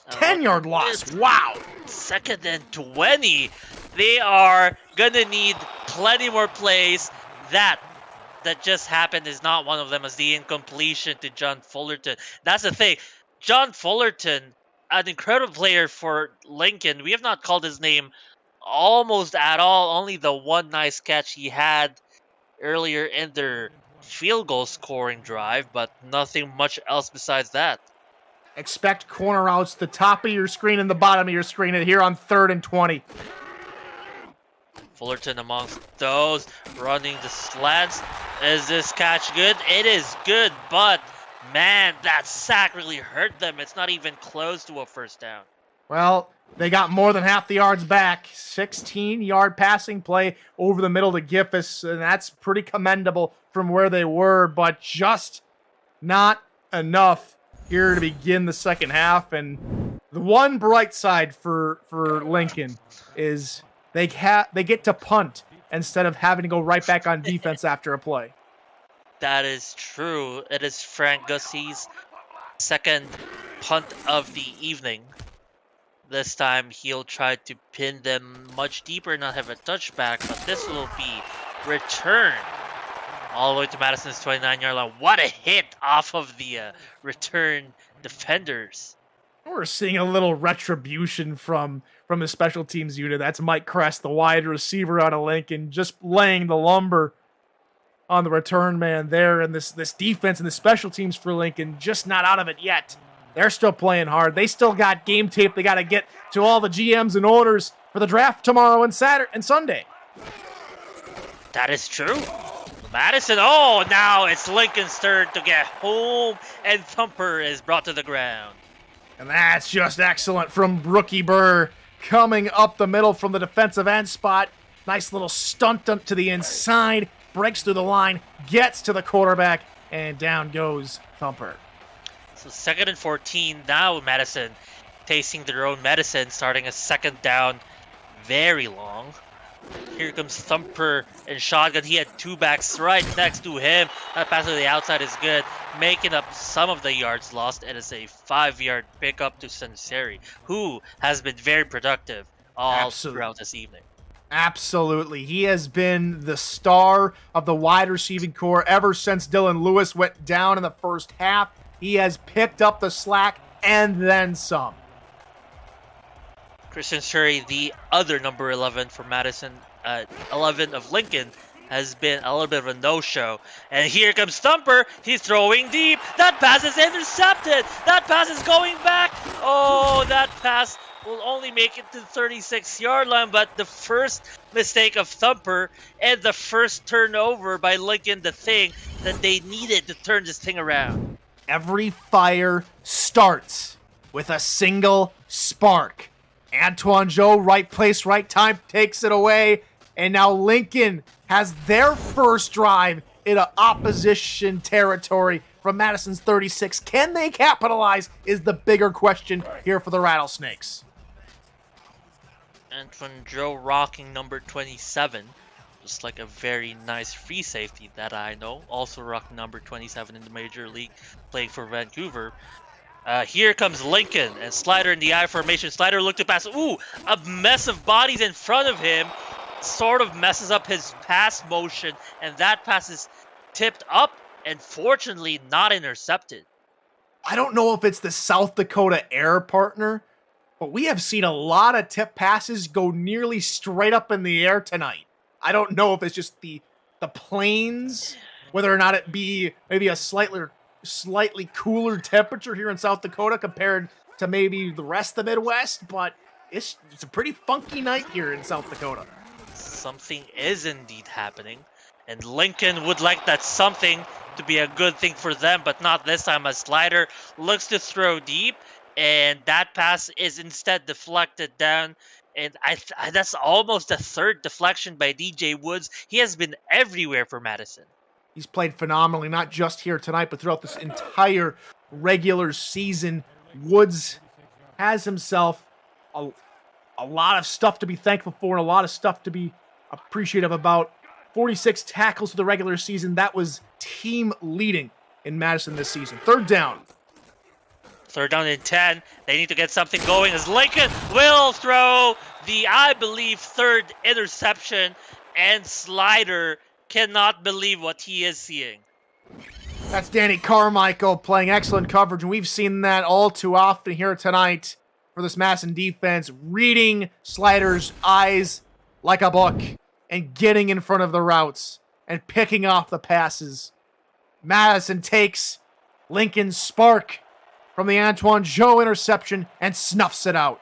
10-yard loss. Wow. 2nd and 20. They are going to need plenty more plays. That just happened is not one of them, as the incompletion to John Fullerton. That's the thing. John Fullerton, an incredible player for Lincoln. We have not called his name almost at all. Only the one nice catch he had earlier in their field goal scoring drive, but nothing much else besides that. Expect corner outs, the top of your screen and the bottom of your screen here on 3rd and 20. Fullerton amongst those, running the slants. Is this catch good? It is good, but Man, that sack really hurt them. It's not even close to a first down. Well, they got more than half the yards back. 16-yard passing play over the middle to Giffiss, and that's pretty commendable from where they were, but just not enough here to begin the second half. And the one bright side for Lincoln is they get to punt instead of having to go right back on defense after a play. That is true. It is Frank Gussie's second punt of the evening. This time he'll try to pin them much deeper, not have a touchback, but this will be returned all the way to Madison's 29-yard line. What a hit off of the return defenders. We're seeing a little retribution from the special teams unit. That's Mike Kress, the wide receiver out of Lincoln, just laying the lumber on the return man there. And this defense and the special teams for Lincoln just not out of it yet. They're still playing hard. They still got game tape they got to get to all the GMs and owners for the draft tomorrow and Saturday and Sunday. That is true. Madison, now it's Lincoln's turn to get home, and Thumper is brought to the ground. And that's just excellent from Brookie Burr coming up the middle from the defensive end spot. Nice little stunt up to the inside, breaks through the line, gets to the quarterback, and down goes Thumper. So 2nd and 14, now Madison tasting their own medicine, starting a second down, very long. Here comes Thumper in shotgun. He had two backs right next to him. That pass to the outside is good, making up some of the yards lost. It is a 5-yard pickup to Sunseri, who has been very productive all throughout this evening. Absolutely. He has been the star of the wide receiving core ever since Dylan Lewis went down in the first half. He has picked up the slack and then some. Christian Surrey, the other number 11 for Madison, 11 of Lincoln, has been a little bit of a no-show. And here comes Thumper. He's throwing deep. That pass is intercepted. That pass is going back. Oh, that pass will only make it to the 36-yard line. But the first mistake of Thumper and the first turnover by Lincoln, the thing that they needed to turn this thing around. Every fire starts with a single spark. Antoine Joe, right place, right time, takes it away. And now Lincoln has their first drive into opposition territory from Madison's 36. Can they capitalize is the bigger question here for the Rattlesnakes. Antoine Joe rocking number 27. Just like a very nice free safety that I know. Also rocking number 27 in the Major League, playing for Vancouver. Here comes Lincoln, and Slider in the I formation. Slider looked to pass. Ooh, a mess of bodies in front of him. Sort of messes up his pass motion, and that pass is tipped up and fortunately not intercepted. I don't know if it's the South Dakota Air partner, but we have seen a lot of tip passes go nearly straight up in the air tonight. I don't know if it's just the plains, whether or not it be maybe a slightly cooler temperature here in South Dakota compared to maybe the rest of the Midwest, but it's a pretty funky night here in South Dakota. Something is indeed happening, and Lincoln would like that something to be a good thing for them, but not this time. A Slider looks to throw deep, and that pass is instead deflected down. And that's almost a third deflection by DJ Woods. He has been everywhere for Madison. He's played phenomenally, not just here tonight, but throughout this entire regular season. Woods has himself a lot of stuff to be thankful for, and a lot of stuff to be appreciative about. 46 tackles for the regular season. That was team leading in Madison this season. Third down. 3rd down and 10. They need to get something going as Lincoln will throw the, I believe, 3rd interception, and Slider cannot believe what he is seeing. That's Danny Carmichael playing excellent coverage, and we've seen that all too often here tonight for this Madison defense, reading Slider's eyes like a book and getting in front of the routes and picking off the passes. Madison takes Lincoln's spark from the Antoine Joe interception and snuffs it out.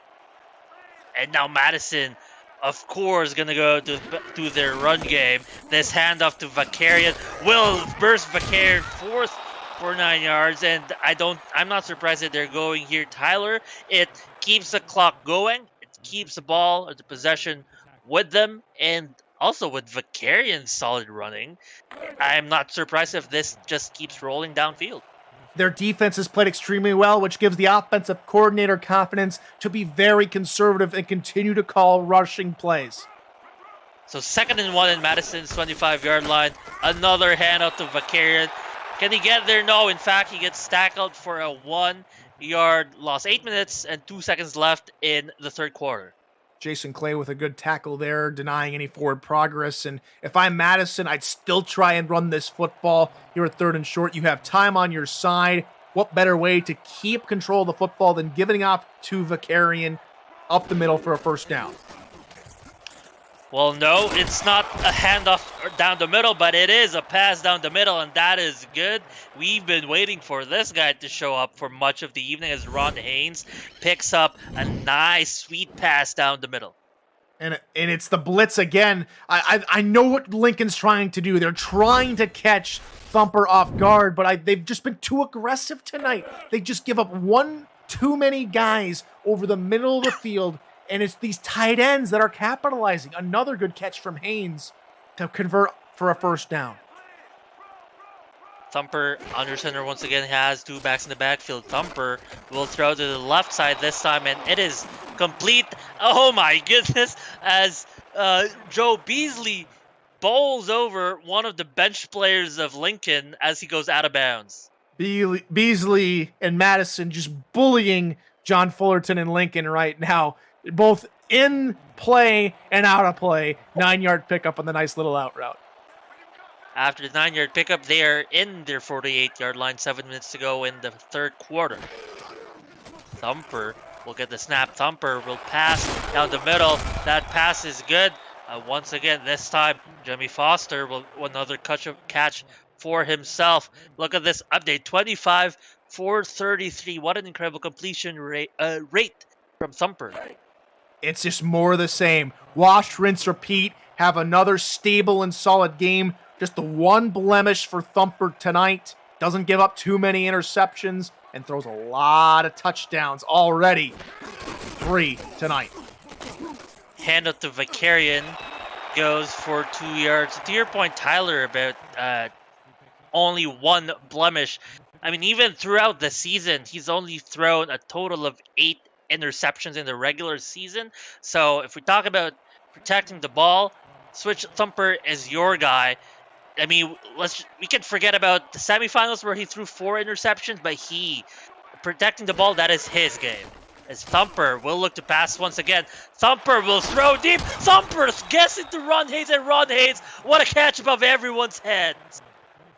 And now Madison, of course, going to go to their run game. This handoff to Vakarian will burst Vakarian 4th for 9 yards, and I'm not surprised that they're going here, Tyler. It keeps the clock going. It keeps the ball or the possession with them, and also with Vakarian's solid running. I'm not surprised if this just keeps rolling downfield. Their defense has played extremely well, which gives the offensive coordinator confidence to be very conservative and continue to call rushing plays. So 2nd and 1 in Madison's 25-yard line. Another handout to Vakarian. Can he get there? No. In fact, he gets tackled for a 1-yard loss. 8 minutes and 2 seconds left in the third quarter. Jason Clay with a good tackle there, denying any forward progress. And if I'm Madison, I'd still try and run this football. You're at 3rd and short. You have time on your side. What better way to keep control of the football than giving off to Vakarian up the middle for a first down? Well, no, it's not a handoff down the middle, but it is a pass down the middle, and that is good. We've been waiting for this guy to show up for much of the evening as Ron Haynes picks up a nice, sweet pass down the middle. And it's the blitz again. I know what Lincoln's trying to do. They're trying to catch Thumper off guard, but they've just been too aggressive tonight. They just give up one too many guys over the middle of the field. And it's these tight ends that are capitalizing. Another good catch from Haynes to convert for a first down. Thumper under center once again has 2 backs in the backfield. Thumper will throw to the left side this time, and it is complete. Oh my goodness, as Joe Beasley bowls over one of the bench players of Lincoln as he goes out of bounds. Beasley and Madison just bullying John Fullerton and Lincoln right now. Both in play and out of play. 9-yard pickup on the nice little out route. After the 9-yard pickup, they are in their 48-yard line. 7 minutes to go in the third quarter. Thumper will get the snap. Thumper will pass down the middle. That pass is good. Once again, this time, Jimmy Foster will another catch for himself. Look at this update. 25 for 33. What an incredible completion rate from Thumper. It's just more of the same. Wash, rinse, repeat. Have another stable and solid game. Just the one blemish for Thumper tonight. Doesn't give up too many interceptions and throws a lot of touchdowns already. 3 tonight. Hand up to Vakarian. Goes for 2 yards. To your point, Tyler, about only one blemish. I mean, even throughout the season, he's only thrown a total of 8 interceptions in the regular season. So if we talk about protecting the ball, Switch Thumper is your guy. I mean, we can forget about the semifinals where he threw 4 interceptions, but protecting the ball, that is his game. As Thumper will look to pass once again. Thumper will throw deep. Thumper guessing to Ron Haynes, and Ron Haynes, what a catch above everyone's heads.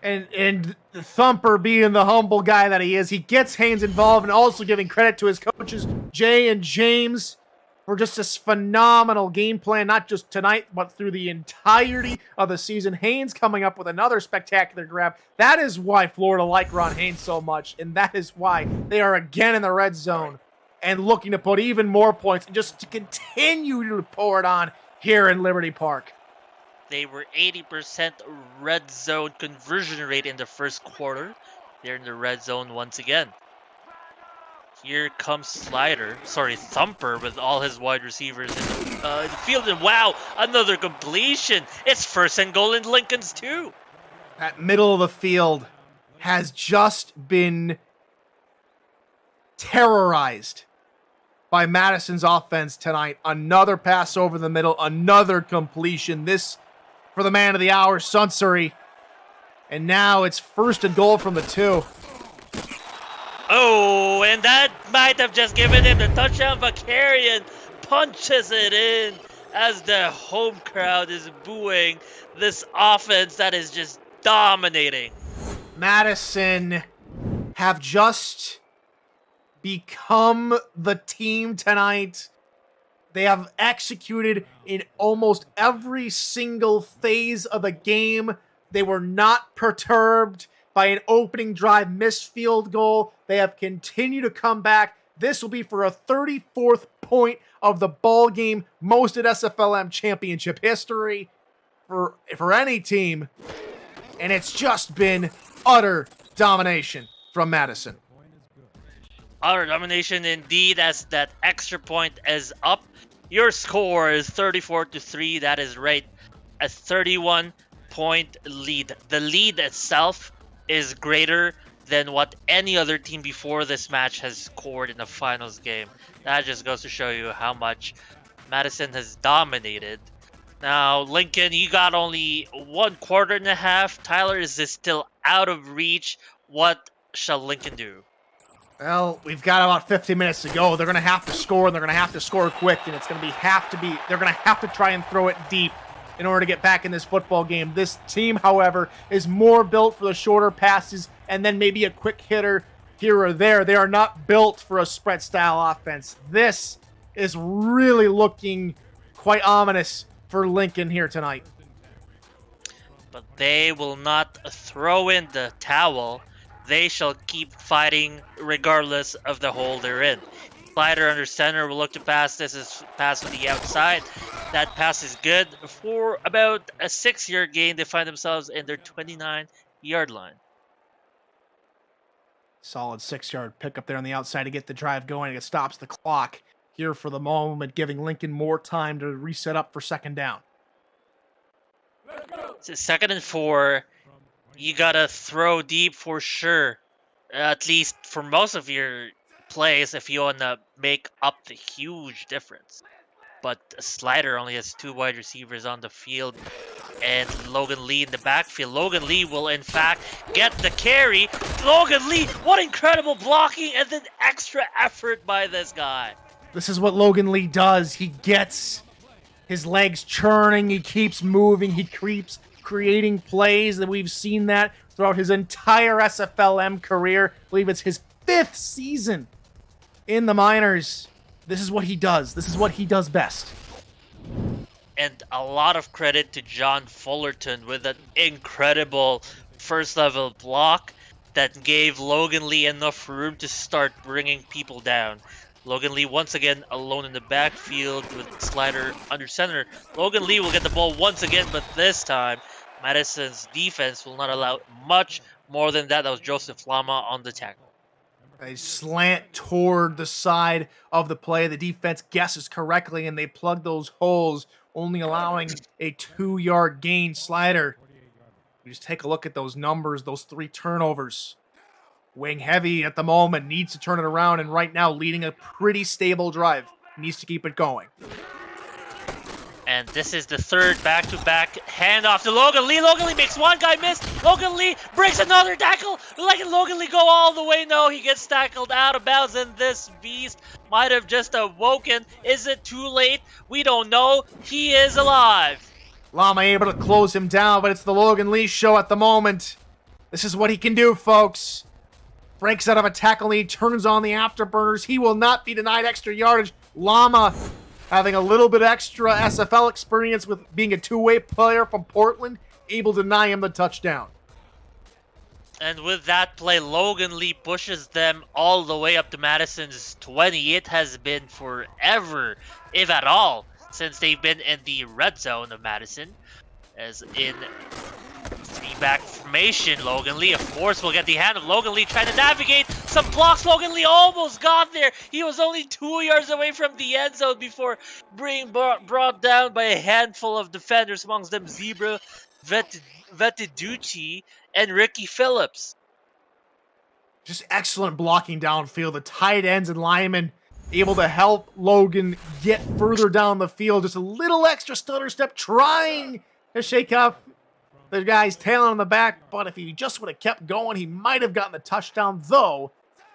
And Thumper, being the humble guy that he is, he gets Haynes involved, and also giving credit to his coaches, Jay and James, for just this phenomenal game plan, not just tonight, but through the entirety of the season. Haynes coming up with another spectacular grab. That is why Florida like Ron Haynes so much, and that is why they are again in the red zone and looking to put even more points and just to continue to pour it on here in Liberty Park. They were 80% red zone conversion rate in the first quarter. They're in the red zone once again. Here comes Thumper with all his wide receivers in the field. And wow, another completion. It's 1st and goal in Lincoln's too. That middle of the field has just been terrorized by Madison's offense tonight. Another pass over the middle, another completion. This for the man of the hour, Sunseri. And now it's 1st and goal from the 2. Oh, and that might have just given him the touchdown. Vakarian punches it in as the home crowd is booing this offense that is just dominating. Madison have just become the team tonight. They have executed in almost every single phase of the game. They were not perturbed by an opening drive missed field goal. They have continued to come back. This will be for a 34th point of the ball game, most at SFLm championship history for any team. And it's just been utter domination from Madison. Utter domination indeed, as that extra point is up. Your score is 34-3. That is right, a 31-point lead. The lead itself is greater than what any other team before this match has scored in the finals game. That just goes to show you how much Madison has dominated. Now, Lincoln, you got only 1 quarter and a half. Tyler, is this still out of reach? What shall Lincoln do? Well, we've got about 50 minutes to go. They're going to have to score, and they're going to have to score quick, and it's going to they're going to have to try and throw it deep in order to get back in this football game. This team, however, is more built for the shorter passes and then maybe a quick hitter here or there. They are not built for a spread-style offense. This is really looking quite ominous for Lincoln here tonight. But they will not throw in the towel. They shall keep fighting regardless of the hole they're in. Slider under center will look to pass. This is pass to the outside. That pass is good. For about a 6-yard gain, they find themselves in their 29-yard line. Solid 6-yard pickup there on the outside to get the drive going. It stops the clock here for the moment, giving Lincoln more time to reset up for second down. It's a 2nd and 4. You gotta throw deep for sure. At least for most of your plays if you wanna make up the huge difference. But Slider only has 2 wide receivers on the field and Logan Lee in the backfield. Logan Lee will in fact get the carry. Logan Lee, what incredible blocking and then extra effort by this guy. This is what Logan Lee does. He gets his legs churning. He keeps moving. He keeps creating plays. That we've seen that throughout his entire SFLm career. I believe it's his 5th season in the minors. This is what he does. This is what he does best. And a lot of credit to John Fullerton with an incredible first level block that gave Logan Lee enough room to start bringing people down. Logan Lee once again alone in the backfield with Slider under center. Logan Lee will get the ball once again, but this time Madison's defense will not allow much more than that. That was Joseph Lama on the tackle. A slant toward the side of the play. The defense guesses correctly, and they plug those holes, only allowing a 2-yard gain. Slider, you just take a look at those numbers, those 3 turnovers. Weighing heavy at the moment, needs to turn it around, and right now leading a pretty stable drive. Needs to keep it going. And this is the 3rd back-to-back handoff to Logan Lee. Logan Lee makes one guy miss. Logan Lee breaks another tackle. Like Logan Lee go all the way? No, he gets tackled out of bounds, and this beast might have just awoken. Is it too late? We don't know. He is alive. Lama able to close him down, but it's the Logan Lee show at the moment. This is what he can do, folks. Breaks out of a tackle, and he turns on the afterburners. He will not be denied extra yardage. Lama having a little bit extra SFL experience with being a 2-way player from Portland, able to deny him the touchdown. And with that play, Logan Lee pushes them all the way up to Madison's 20. It has been forever, if at all, since they've been in the red zone of Madison. As in 3-back formation, Logan Lee, of course, will get the hand of Logan Lee trying to navigate some blocks. Logan Lee almost got there. He was only 2 yards away from the end zone before being brought down by a handful of defenders, amongst them Zebra, Vetiducci, and Ricky Phillips. Just excellent blocking downfield. The tight ends and linemen able to help Logan get further down the field. Just a little extra stutter step, trying to shake up the guy's tail on the back, but if he just would have kept going, he might have gotten the touchdown, though.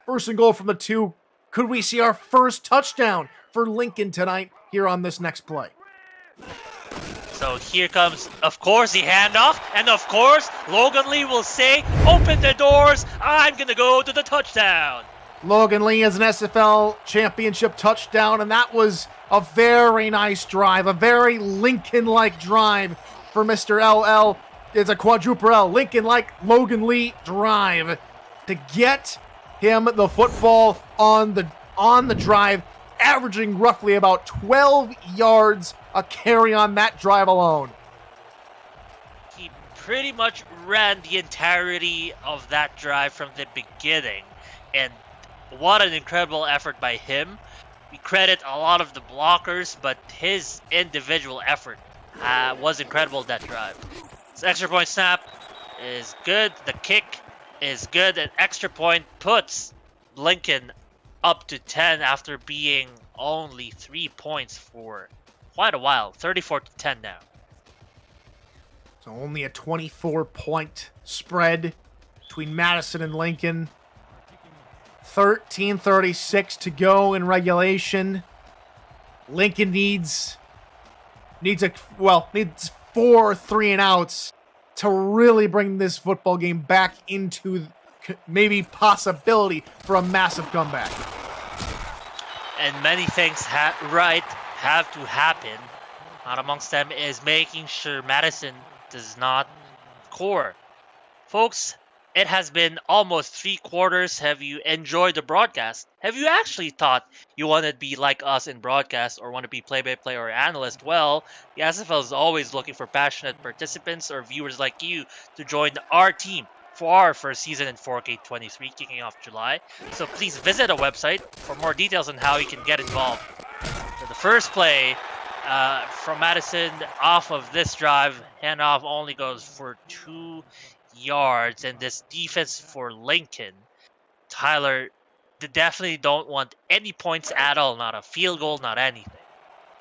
1st and goal from the 2. Could we see our first touchdown for Lincoln tonight here on this next play? So here comes, of course, the handoff, and of course, Logan Lee will say, open the doors, I'm going to go to the touchdown. Logan Lee has an SFL championship touchdown, and that was a very nice drive, a very Lincoln-like drive for Mr. LL. It's a quadruple L, Lincoln-like Logan Lee drive to get him the football on the drive, averaging roughly about 12 yards a carry on that drive alone. He pretty much ran the entirety of that drive from the beginning. And what an incredible effort by him. We credit a lot of the blockers, but his individual effort was incredible that drive. His extra point snap is good. The kick is good. An extra point puts Lincoln up to 10 after being only 3 points for quite a while. 34-10 now. So only a 24-point spread between Madison and Lincoln. 13:36 to go in regulation. Lincoln needs 4 3-and-outs to really bring this football game back into maybe possibility for a massive comeback. And many things have to happen. Not amongst them is making sure Madison does not score. Folks, it has been almost 3 quarters. Have you enjoyed the broadcast? Have you actually thought you want to be like us in broadcast or want to be play-by-play or analyst? Well, the SFL is always looking for passionate participants or viewers like you to join our team for our first season in 4K23 kicking off July. So please visit our website for more details on how you can get involved. So the first play from Madison off of this drive, handoff only goes for 2 yards, and this defense for Lincoln, Tyler, they definitely don't want any points at all, not a field goal, not anything.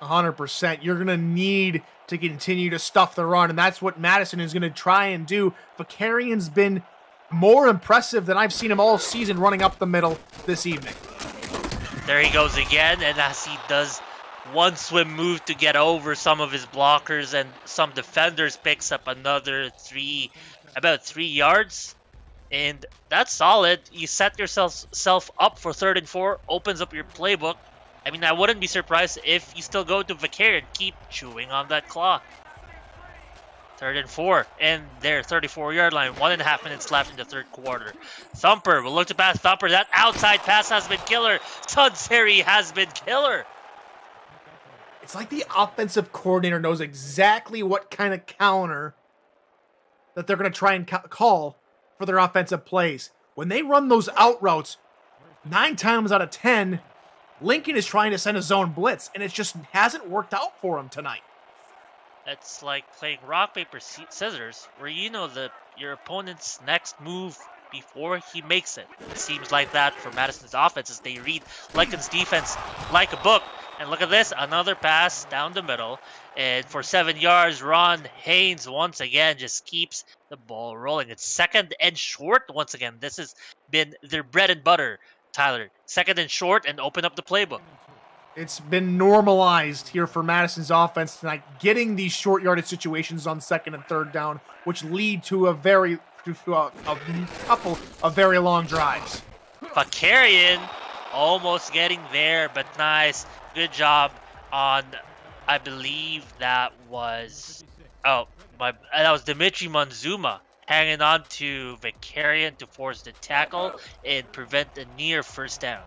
100%. You're going to need to continue to stuff the run, and that's what Madison is going to try and do. Vakarian's been more impressive than I've seen him all season running up the middle this evening. There he goes again, and as he does one swim move to get over some of his blockers and some defenders, picks up another about 3 yards, and that's solid. You set yourself up for 3rd and 4, opens up your playbook. I mean, I wouldn't be surprised if you still go to Vakarian, keep chewing on that clock. 3rd and 4, and their 34-yard line. 1.5 minutes left in the 3rd quarter. Thumper will look to pass. Thumper, that outside pass has been killer. Sunseri has been killer. It's like the offensive coordinator knows exactly what kind of counter that they're going to try and call for their offensive plays. When they run those out routes, 9 times out of 10, Lincoln is trying to send a zone blitz, and it just hasn't worked out for him tonight. It's like playing rock, paper, scissors, where you know your opponent's next move before he makes it. It seems like that for Madison's offense as they read Lincoln's defense like a book. And look at this, another pass down the middle. And for 7 yards, Ron Haynes once again just keeps the ball rolling. It's 2nd and short once again. This has been their bread and butter, Tyler. 2nd and short and open up the playbook. It's been normalized here for Madison's offense tonight, getting these short yardage situations on 2nd and 3rd down, which lead to a couple of very long drives. Vakarian almost getting there, but nice. Good job on, I believe that was Dimitri Monzuma hanging on to Vakarian to force the tackle and prevent a near 1st down.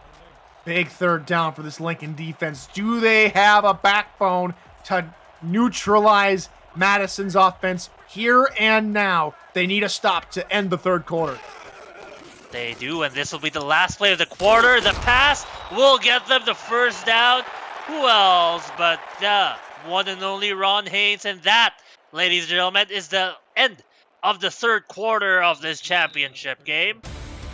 Big 3rd down for this Lincoln defense. Do they have a backbone to neutralize Madison's offense here and now? They need a stop to end the 3rd quarter. They do, and this will be the last play of the quarter. The pass will get them the 1st down. Who else but the one and only Ron Haynes? And that, ladies and gentlemen, is the end of the 3rd quarter of this championship game.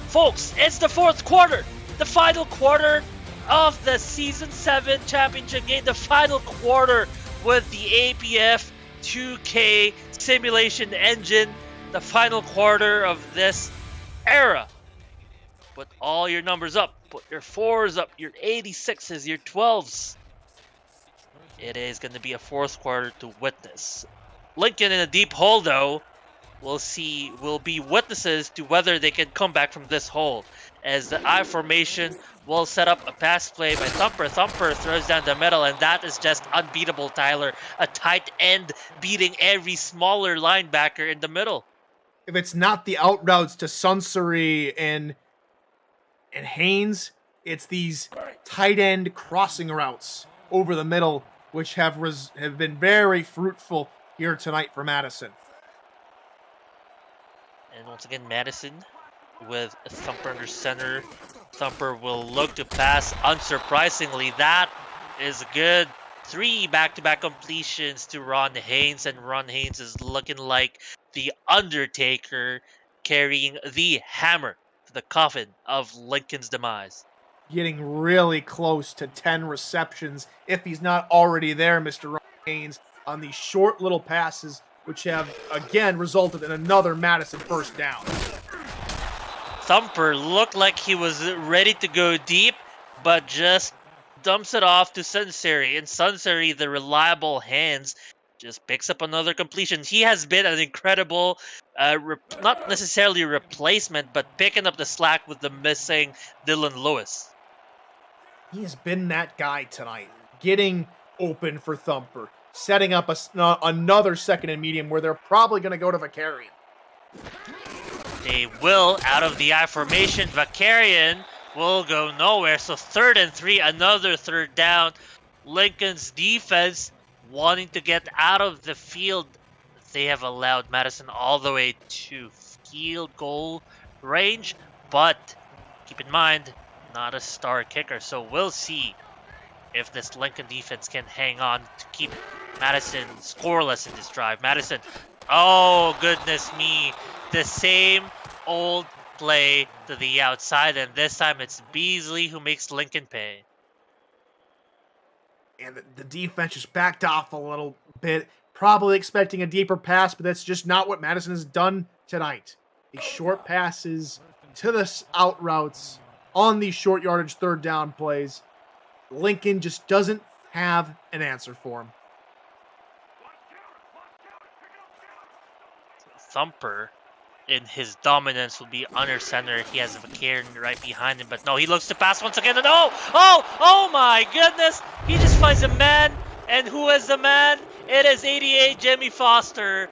Folks, it's the 4th quarter. The final quarter of the Season 7 championship game. The final quarter with the APF 2K simulation engine. The final quarter of this era. Put all your numbers up. Put your 4s up, your 86s, your 12s. It is going to be a 4th quarter to witness. Lincoln in a deep hole, though. We'll be witnesses to whether they can come back from this hole. As the I formation will set up a pass play by Thumper. Thumper throws down the middle, and that is just unbeatable, Tyler. A tight end beating every smaller linebacker in the middle. If it's not the out routes to Sunseri and Haynes, it's these tight end crossing routes over the middle, which have been very fruitful here tonight for Madison. And once again, Madison with Thumper under center. Thumper will look to pass. Unsurprisingly, that is good. 3 back-to-back completions to Ron Haynes, and Ron Haynes is looking like the Undertaker carrying the hammer to the coffin of Lincoln's demise. Getting really close to 10 receptions, if he's not already there, Mr. Ron Haynes, on these short little passes, which have, again, resulted in another Madison first down. Thumper looked like he was ready to go deep, but just dumps it off to Sunseri. And Sunseri, the reliable hands, just picks up another completion. He has been an incredible, not necessarily replacement, but picking up the slack with the missing Dylan Lewis. He has been that guy tonight, getting open for Thumper, setting up another second and medium where they're probably going to go to Vicarian. They will, out of the I formation. Vicarian will go nowhere. So 3rd and 3, another third down. Lincoln's defense wanting to get out of the field. They have allowed Madison all the way to field goal range. But keep in mind, not a star kicker. So we'll see if this Lincoln defense can hang on to keep Madison scoreless in this drive. Madison, oh goodness me, the same old play to the outside, and this time it's Beasley who makes Lincoln pay. And the defense just backed off a little bit, probably expecting a deeper pass, but that's just not what Madison has done tonight. These short passes to the out routes on these short yardage third down plays. Lincoln just doesn't have an answer for him. Thumper, in his dominance, will be under center. He has a Vicarian right behind him, but no, he looks to pass once again, and oh my goodness! He just finds a man, and who is the man? It is 88 Jimmy Foster.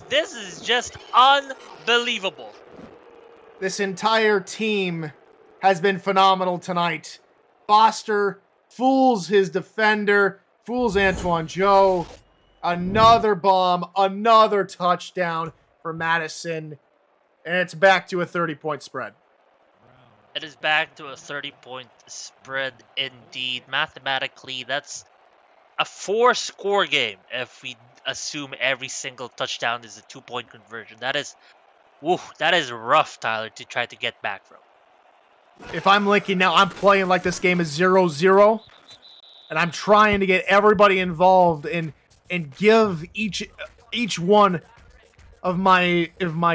This is just unbelievable. This entire team has been phenomenal tonight. Foster fools his defender, fools Antoine Joe. Another bomb, another touchdown for Madison, and it's back to a 30-point spread. It is back to a 30-point spread indeed. Mathematically, that's a 4-score game if we assume every single touchdown is a 2-point conversion. That is rough, Tyler, to try to get back from. If I'm Lincoln now, I'm playing like this game is 0-0, and I'm trying to get everybody involved and give each one of my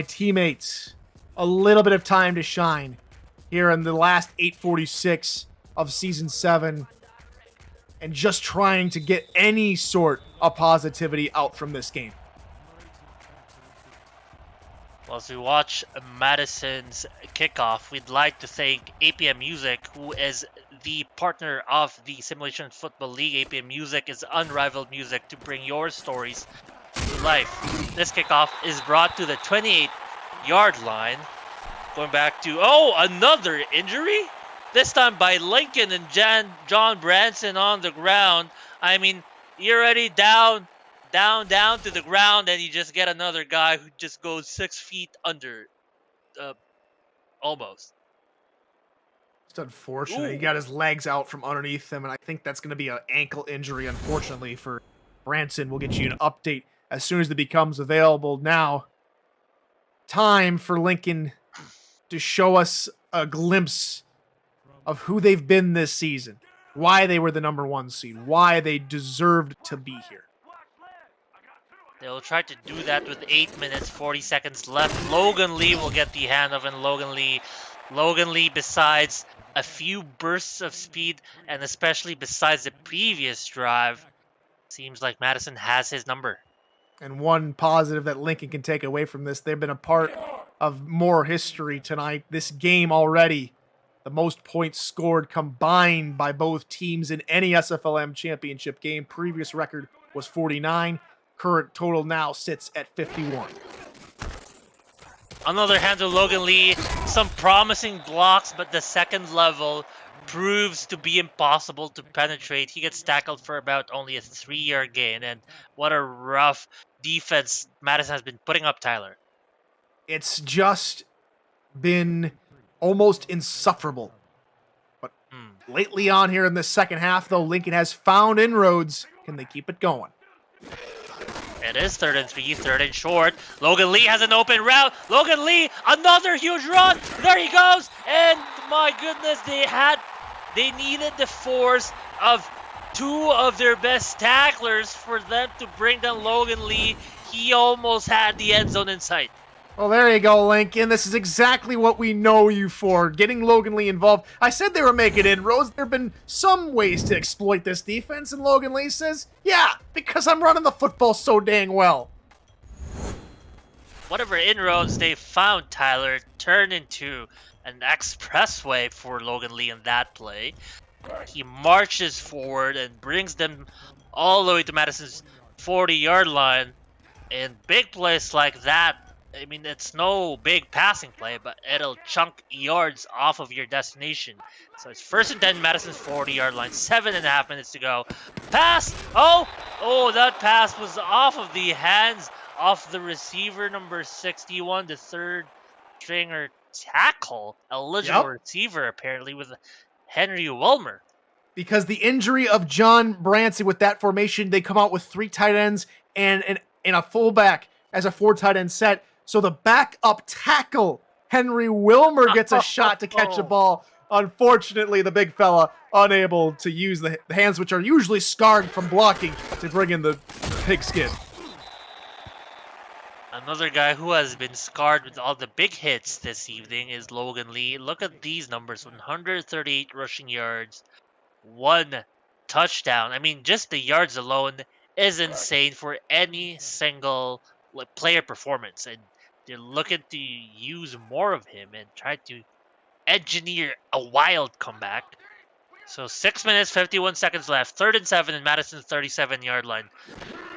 teammates a little bit of time to shine here in the last 8:46 of season 7, and just trying to get any sort of positivity out from this game. Well, as we watch Madison's kickoff, we'd like to thank APM Music, who is the partner of the Simulation Football League. APM Music is unrivaled music to bring your stories to life. This kickoff is brought to the 28-yard line. Going back to, another injury? This time by Lincoln and John Branson on the ground. I mean, you're already down to the ground, and you just get another guy who just goes 6 feet under, almost. It's unfortunate. He got his legs out from underneath him, and I think that's going to be an ankle injury, unfortunately, for Branson. We'll get you an update as soon as it becomes available. Now, time for Lincoln to show us a glimpse of who they've been this season, why they were the number 1 seed, why they deserved to be here. They'll try to do that with 8 minutes, 40 seconds left. Logan Lee will get the handoff, and Logan Lee, besides a few bursts of speed, and especially besides the previous drive, seems like Madison has his number. And one positive that Lincoln can take away from this, they've been a part of more history tonight. This game already, the most points scored combined by both teams in any SFLm championship game. Previous record was 49. Current total now sits at 51. Another hand to Logan Lee. Some promising blocks, but the second level proves to be impossible to penetrate. He gets tackled for about only a 3-yard gain. And what a rough defense Madison has been putting up, Tyler. It's just been almost insufferable. But lately on here in the second half, though, Lincoln has found inroads. Can they keep it going? It is 3rd and 3, 3rd and short. Logan Lee has an open route. Logan Lee, another huge run. There he goes. And my goodness, they needed the force of 2 of their best tacklers for them to bring down Logan Lee. He almost had the end zone in sight. Well, there you go, Lincoln. This is exactly what we know you for, getting Logan Lee involved. I said they were making inroads. There have been some ways to exploit this defense, and Logan Lee says, yeah, because I'm running the football so dang well. Whatever inroads they found, Tyler, turned into an expressway for Logan Lee in that play. He marches forward and brings them all the way to Madison's 40-yard line. And big plays like that, I mean, it's no big passing play, but it'll chunk yards off of your destination. So it's 1st and 10, Madison's 40-yard line, 7.5 minutes to go. Pass! Oh, that pass was off of the hands of the receiver, number 61, the 3rd stringer tackle, eligible receiver, apparently, with Henry Wilmer. Because the injury of John Branson with that formation, they come out with 3 tight ends and a fullback as a 4 tight end set. So the backup tackle, Henry Wilmer, gets a shot to catch a ball. Unfortunately, the big fella unable to use the hands, which are usually scarred from blocking, to bring in the pigskin. Another guy who has been scarred with all the big hits this evening is Logan Lee. Look at these numbers, 138 rushing yards, 1 touchdown. I mean, just the yards alone is insane for any single player performance. And they're looking to use more of him and try to engineer a wild comeback. So 6 minutes, 51 seconds left. 3rd and 7 in Madison's 37-yard line.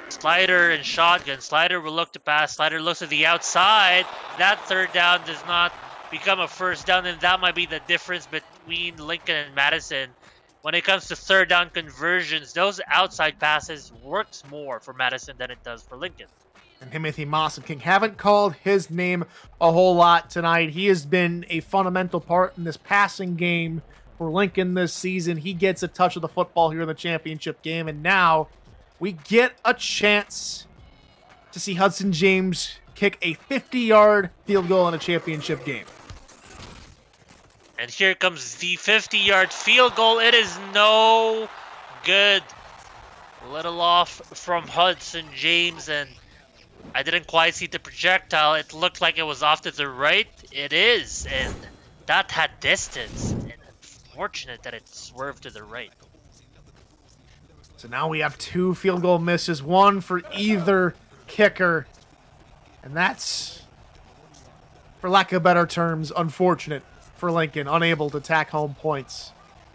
Slider and shotgun. Slider will look to pass. Slider looks at the outside. That 3rd down does not become a 1st down, and that might be the difference between Lincoln and Madison. When it comes to 3rd down conversions, those outside passes works more for Madison than it does for Lincoln. And Timothy King haven't called his name a whole lot tonight. He has been a fundamental part in this passing game for Lincoln this season. He gets a touch of the football here in the championship game, and now we get a chance to see Hudson James kick a 50-yard field goal in a championship game. And here comes the 50-yard field goal. It is no good. A little off from Hudson James, and I didn't quite see the projectile. It looked like it was off to the right. It is, and that had distance. And unfortunate that it swerved to the right. So now we have 2 field goal misses, 1 for either kicker. And that's, for lack of better terms, unfortunate for Lincoln, unable to tack home points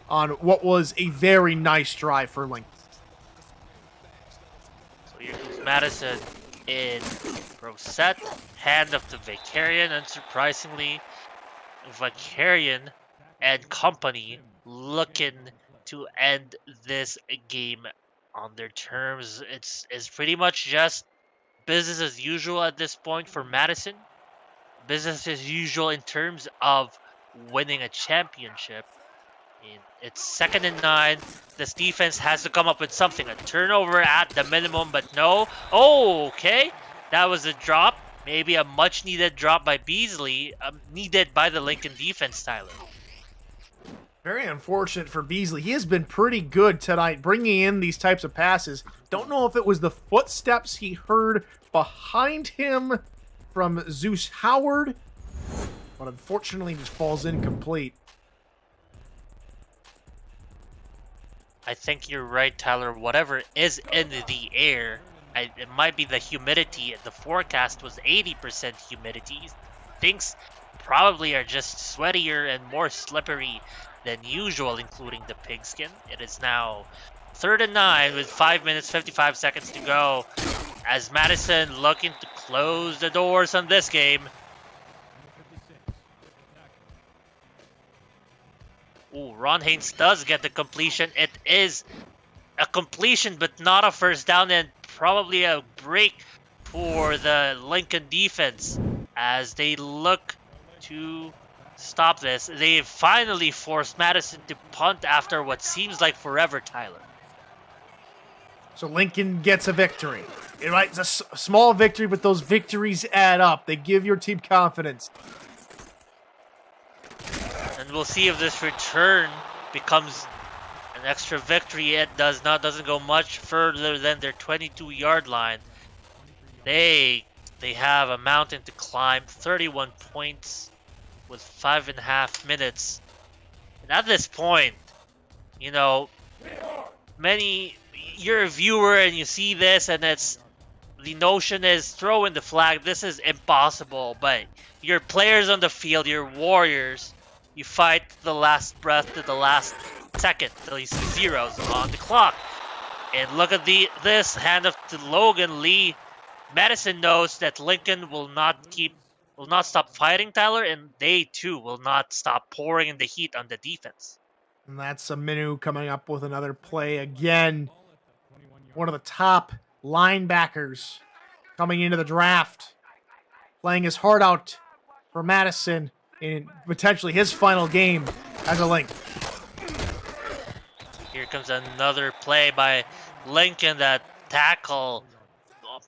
on what was a very nice drive for Lincoln. So here comes Madison in pro set, hand of the Vicarian, unsurprisingly, Vicarian and company looking to end this game on their terms. It's pretty much just business as usual at this point for Madison. Business as usual in terms of winning a championship. It's 2nd and 9. This defense has to come up with something. A turnover at the minimum, but no. Oh, okay. That was a drop. Maybe a much-needed drop by Beasley. Needed by the Lincoln defense, Tyler. Very unfortunate for Beasley. He has been pretty good tonight bringing in these types of passes. Don't know if it was the footsteps he heard behind him from Zeus Howard, but unfortunately just falls incomplete. I think you're right, Tyler. Whatever is in the air, it might be the humidity. The forecast was 80% humidity. Things probably are just sweatier and more slippery than usual, including the pigskin. It is now 3rd and 9 with 5 minutes, 55 seconds to go, as Madison looking to close the doors on this game. Ooh, Ron Haynes does get the completion. It is a completion, but not a 1st down, and probably a break for the Lincoln defense. as they look to stop this. They finally forced Madison to punt after what seems like forever, Tyler. So Lincoln gets a victory. It's a small victory, but those victories add up. They give your team confidence. And we'll see if this return becomes an extra victory. It doesn't go much further than their 22-yard line. They have a mountain to climb, 31 points with 5.5 minutes. And at this point, you know, you're a viewer and you see this, and the notion is throw in the flag. This is impossible, but your players on the field, your warriors, you fight to the last breath, to the last second, till you see zeros on the clock. And look at this hand up to Logan Lee. Madison knows that Lincoln will not stop fighting, Tyler, and they too will not stop pouring in the heat on the defense. And that's Aminu coming up with another play again. One of the top linebackers coming into the draft, playing his heart out for Madison in potentially his final game as a Link. Here comes another play by Lincoln, that tackle.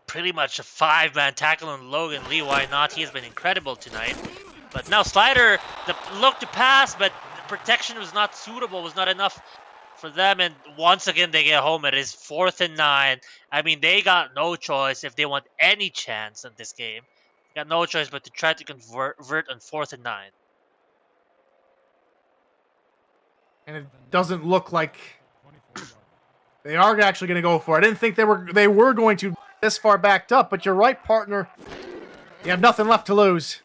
Pretty much a 5-man tackle on Logan Lee. Why not? He has been incredible tonight. But now Slider, the look to pass, but the protection was not suitable, was not enough for them. And once again, they get home. It is 4th and 9. I mean, they got no choice if they want any chance in this game. They got no choice but to try to convert on 4th and 9. And it doesn't look like they are actually going to go for it. I didn't think they were going to this far backed up, but you're right, partner. You have nothing left to lose.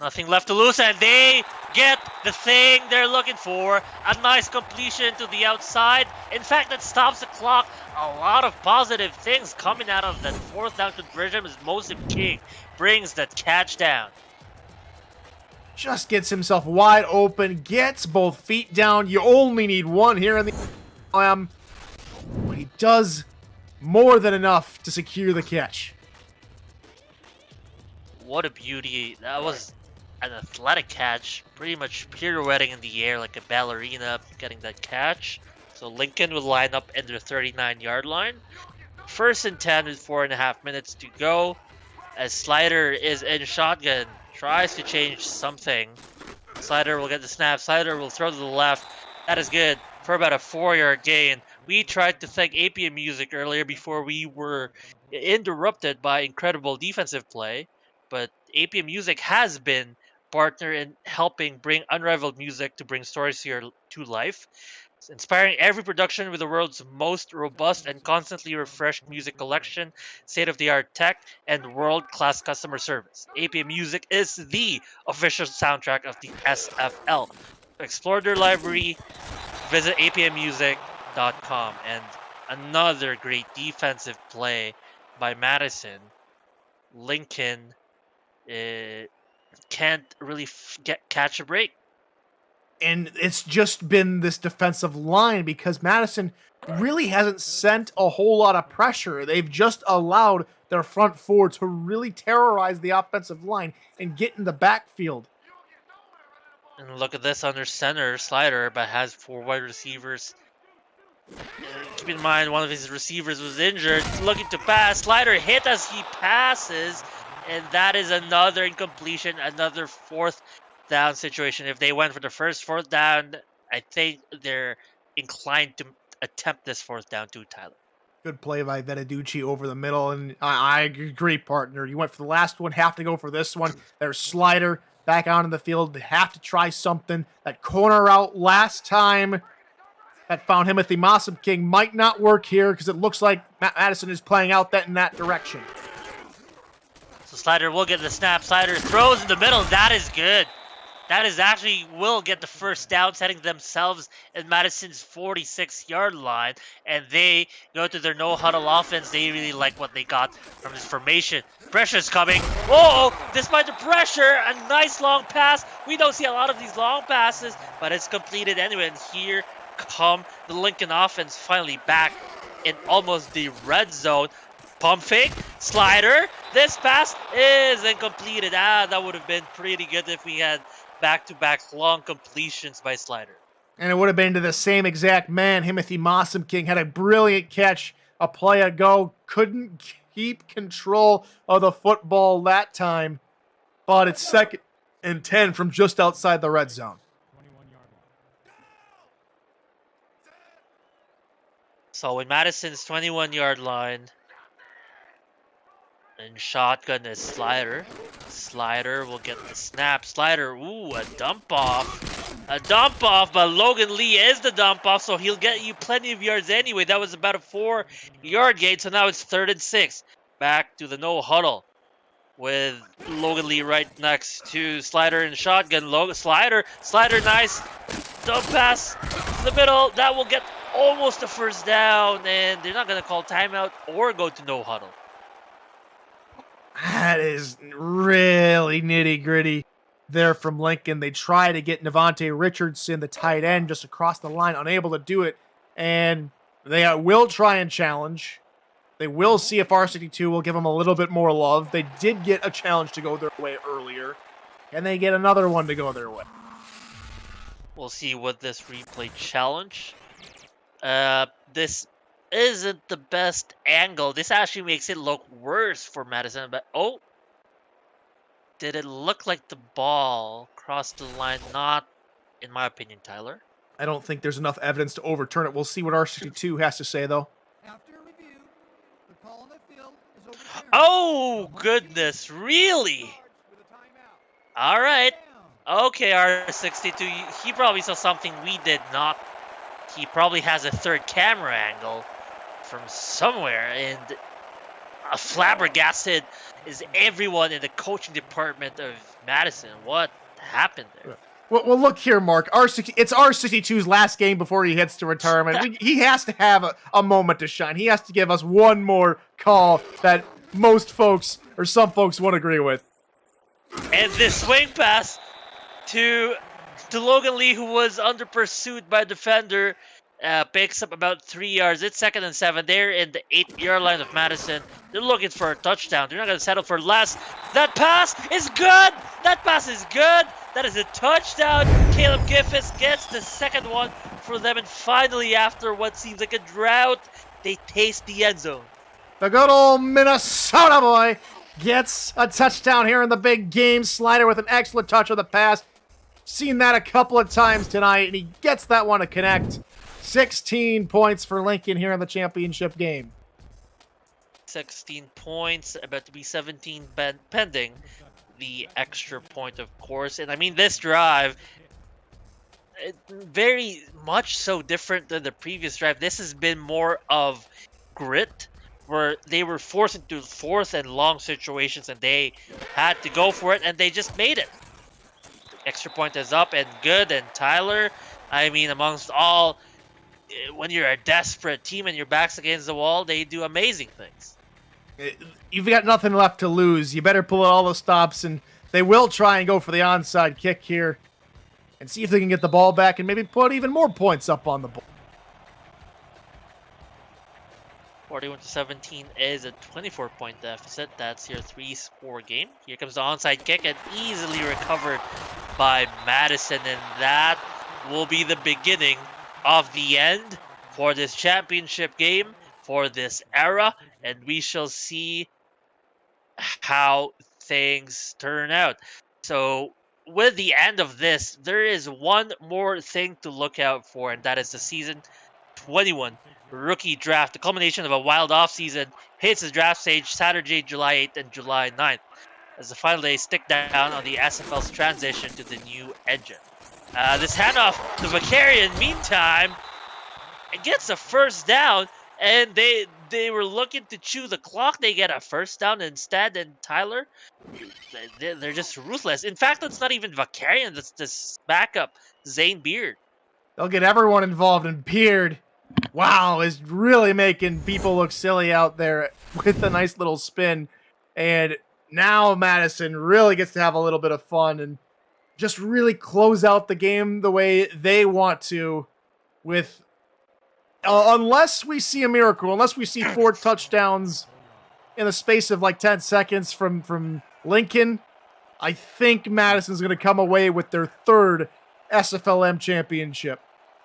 Nothing left to lose, and they get the thing they're looking for. A nice completion to the outside. In fact, that stops the clock. A lot of positive things coming out of that 4th down conversion as Mosip King brings that catch down. Just gets himself wide open, gets both feet down. You only need one here in the SFLm, but he does more than enough to secure the catch. What a beauty. That was an athletic catch, pretty much pirouetting in the air like a ballerina, getting that catch. So Lincoln will line up in their 39-yard line. 1st and 10 with 4.5 minutes to go. As Slider is in shotgun, tries to change something. Slider will get the snap. Slider will throw to the left. That is good for about a 4-yard gain. We tried to thank APM Music earlier before we were interrupted by incredible defensive play, but APM Music has been partner in helping bring unrivaled music to bring stories to life. It's inspiring every production with the world's most robust and constantly refreshed music collection, state-of-the-art tech, and world-class customer service. APM Music is the official soundtrack of the SFL. Explore their library, visit apmmusic.com, and another great defensive play by Madison. Lincoln can't really catch a break. And it's just been this defensive line because Madison really hasn't sent a whole lot of pressure. They've just allowed their front four to really terrorize the offensive line and get in the backfield. And look at this under center. Slider, but has 4 wide receivers. Keep in mind, one of his receivers was injured. Looking to pass. Slider hit as he passes. And that is another incompletion, another 4th down situation. If they went for the first 4th down, I think they're inclined to attempt this 4th down too, Tyler. Good play by Veneducci over the middle. And I agree, partner. You went for the last one, have to go for this one. There's Slider back out in the field. They have to try something. That corner route last time that found Timothy Mossop King might not work here because it looks like Madison is playing out that in that direction. So Slider will get the snap. Slider throws in the middle. That is good. That is actually will get the first down, setting themselves in Madison's 46-yard line. And they go to their no-huddle offense. They really like what they got from this formation. Pressure's coming. Whoa! Despite the pressure, a nice long pass. We don't see a lot of these long passes, but it's completed anyway. And here come the Lincoln offense finally back in almost the red zone. Pump fake, slider. This pass isn't completed. That would have been pretty good if we had back-to-back long completions by slider. And it would have been to the same exact man. Timothy Mossam King had a brilliant catch a play ago. Couldn't keep control of the football that time. But it's 2nd and 10 from just outside the red zone. So in Madison's 21-yard line, and shotgun is Slider. Slider will get the snap. Slider, ooh, a dump off. A dump off, but Logan Lee is the dump off, so he'll get you plenty of yards anyway. That was about a 4-yard gain, so now it's 3rd and 6. Back to the no huddle with Logan Lee right next to Slider and shotgun. Slider, nice. Dump pass to the middle. That will get almost a 1st down, and they're not going to call timeout or go to no huddle. That is really nitty-gritty there from Lincoln. They try to get Navante Richardson, the tight end, just across the line, unable to do it. And they will try and challenge. They will see if R62 will give them a little bit more love. They did get a challenge to go their way earlier, and they get another one to go their way. We'll see what this replay challenge. This isn't the best angle. This actually makes it look worse for Madison, but oh, did it look like the ball crossed the line? Not, in my opinion, Tyler. I don't think there's enough evidence to overturn it. We'll see what R62 has to say, though. After review, the call on the field is overturned. Oh, goodness, really? All right. Okay, R62, he probably saw something we did not. He probably has a 3rd camera angle from somewhere, and flabbergasted is everyone in the coaching department of Madison. What happened there? Well, look here, Mark. It's R62's last game before he heads to retirement. He has to have a moment to shine. He has to give us one more call that most folks, or some folks, won't agree with. And this swing pass to Logan Lee, who was under pursuit by a defender, picks up about 3 yards. It's 2nd and 7. They're in the 8-yard line of Madison. They're looking for a touchdown. They're not going to settle for less. That pass is good. That is a touchdown. Caleb Giffis gets the 2nd one for them. And finally, after what seems like a drought, they taste the end zone. The good old Minnesota boy gets a touchdown here in the big game. Slider with an excellent touch of the pass. Seen that a couple of times tonight, and he gets that one to connect. 16 points for Lincoln here in the championship game. 16 points, about to be 17 pending the extra point, of course. And I mean, this drive, very much so different than the previous drive. This has been more of grit, where they were forced into 4th and long situations, and they had to go for it, and they just made it. Extra point is up and good, and Tyler, I mean, amongst all, when you're a desperate team and your back's against the wall, they do amazing things. You've got nothing left to lose. You better pull out all the stops, and they will try and go for the onside kick here and see if they can get the ball back and maybe put even more points up on the board. 41-17 is a 24-point deficit. That's your 3-score game. Here comes the onside kick, and easily recovered by Madison, and that will be the beginning of the end for this championship game, for this era, and we shall see how things turn out. So with the end of this, there is one more thing to look out for, and that is the season 21 rookie draft. The culmination of a wild offseason hits the draft stage Saturday, July 8th and July 9th, as the final days stick down on the SFL's transition to the new engine. This handoff to Vakarian, meantime, it gets a 1st down, and they were looking to chew the clock. They get a 1st down instead, and Tyler, they're just ruthless. In fact, it's not even Vakarian, that's this backup, Zane Beard. They'll get everyone involved, and Beard, wow, is really making people look silly out there with a nice little spin. And now Madison really gets to have a little bit of fun and just really close out the game the way they want to, with unless we see a miracle, unless we see 4 touchdowns in the space of like 10 seconds from Lincoln. I think Madison's going to come away with their third SFLm championship.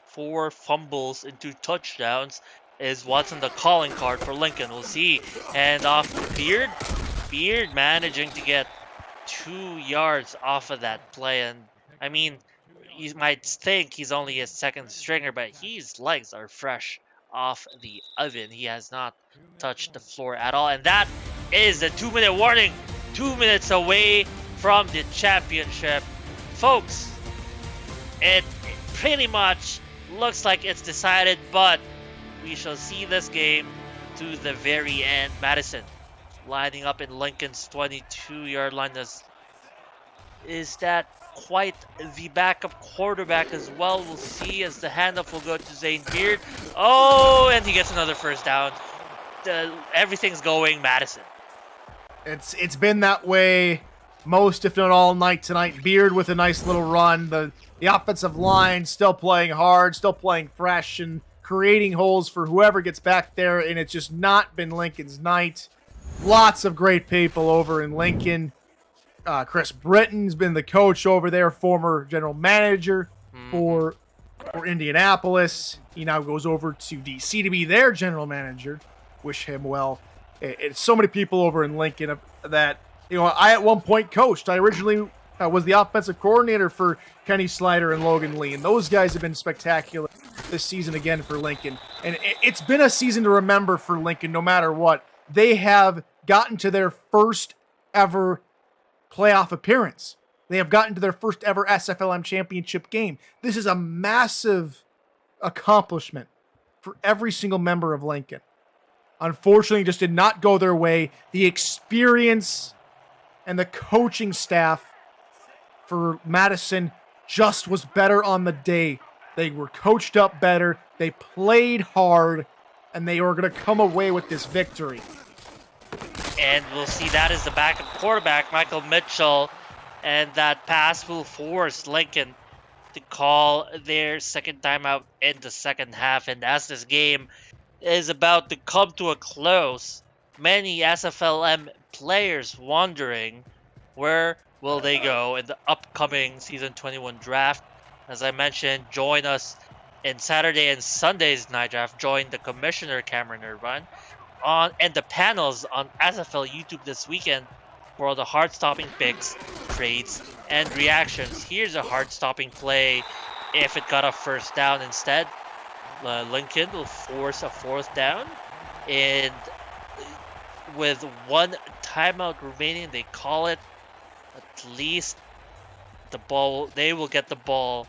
4 fumbles and 2 touchdowns is what's in the calling card for Lincoln. We'll see. And off to Beard. Beard managing to get 2 yards off of that play. And I mean, you might think he's only a second stringer, but his legs are fresh off the oven. He has not touched the floor at all. And that is the 2-minute warning. 2 minutes away from the championship. Folks, it pretty much looks like it's decided, but we shall see this game to the very end. Madison lining up in Lincoln's 22-yard line. Is that quite the backup quarterback as well? We'll see as the handoff will go to Zane Beard. Oh, and he gets another first down. Everything's going Madison. It's been that way most, if not all, night tonight. Beard with a nice little run. The offensive line still playing hard, still playing fresh, and creating holes for whoever gets back there, and it's just not been Lincoln's night. Lots of great people over in Lincoln. Chris Britton's been the coach over there, former general manager for Indianapolis. He now goes over to DC to be their general manager. Wish him well. It's so many people over in Lincoln that, you know, I at one point coached. I originally was the offensive coordinator for Kenny Slider and Logan Lee, and those guys have been spectacular this season again for Lincoln. And it's been a season to remember for Lincoln no matter what. They have gotten to their first ever playoff appearance. They have gotten to their first ever SFLm championship game. This is a massive accomplishment for every single member of Lincoln. Unfortunately, it just did not go their way. The experience and the coaching staff for Madison just was better on the day. They were coached up better, they played hard, and they were going to come away with this victory. And we'll see that is the backup quarterback, Michael Mitchell, and that pass will force Lincoln to call their second timeout in the second half. And as this game is about to come to a close, many SFLm players wondering where will they go in the upcoming Season 21 draft. As I mentioned, join us in Saturday and Sunday's night draft. Join the Commissioner Cameron Irvine and the panels on SFL YouTube this weekend for all the heart-stopping picks, trades, and reactions. Here's a heart-stopping play if it got a first down instead. Lincoln will force a fourth down, and with 1 timeout remaining, they call it. At least the ball, they will get the ball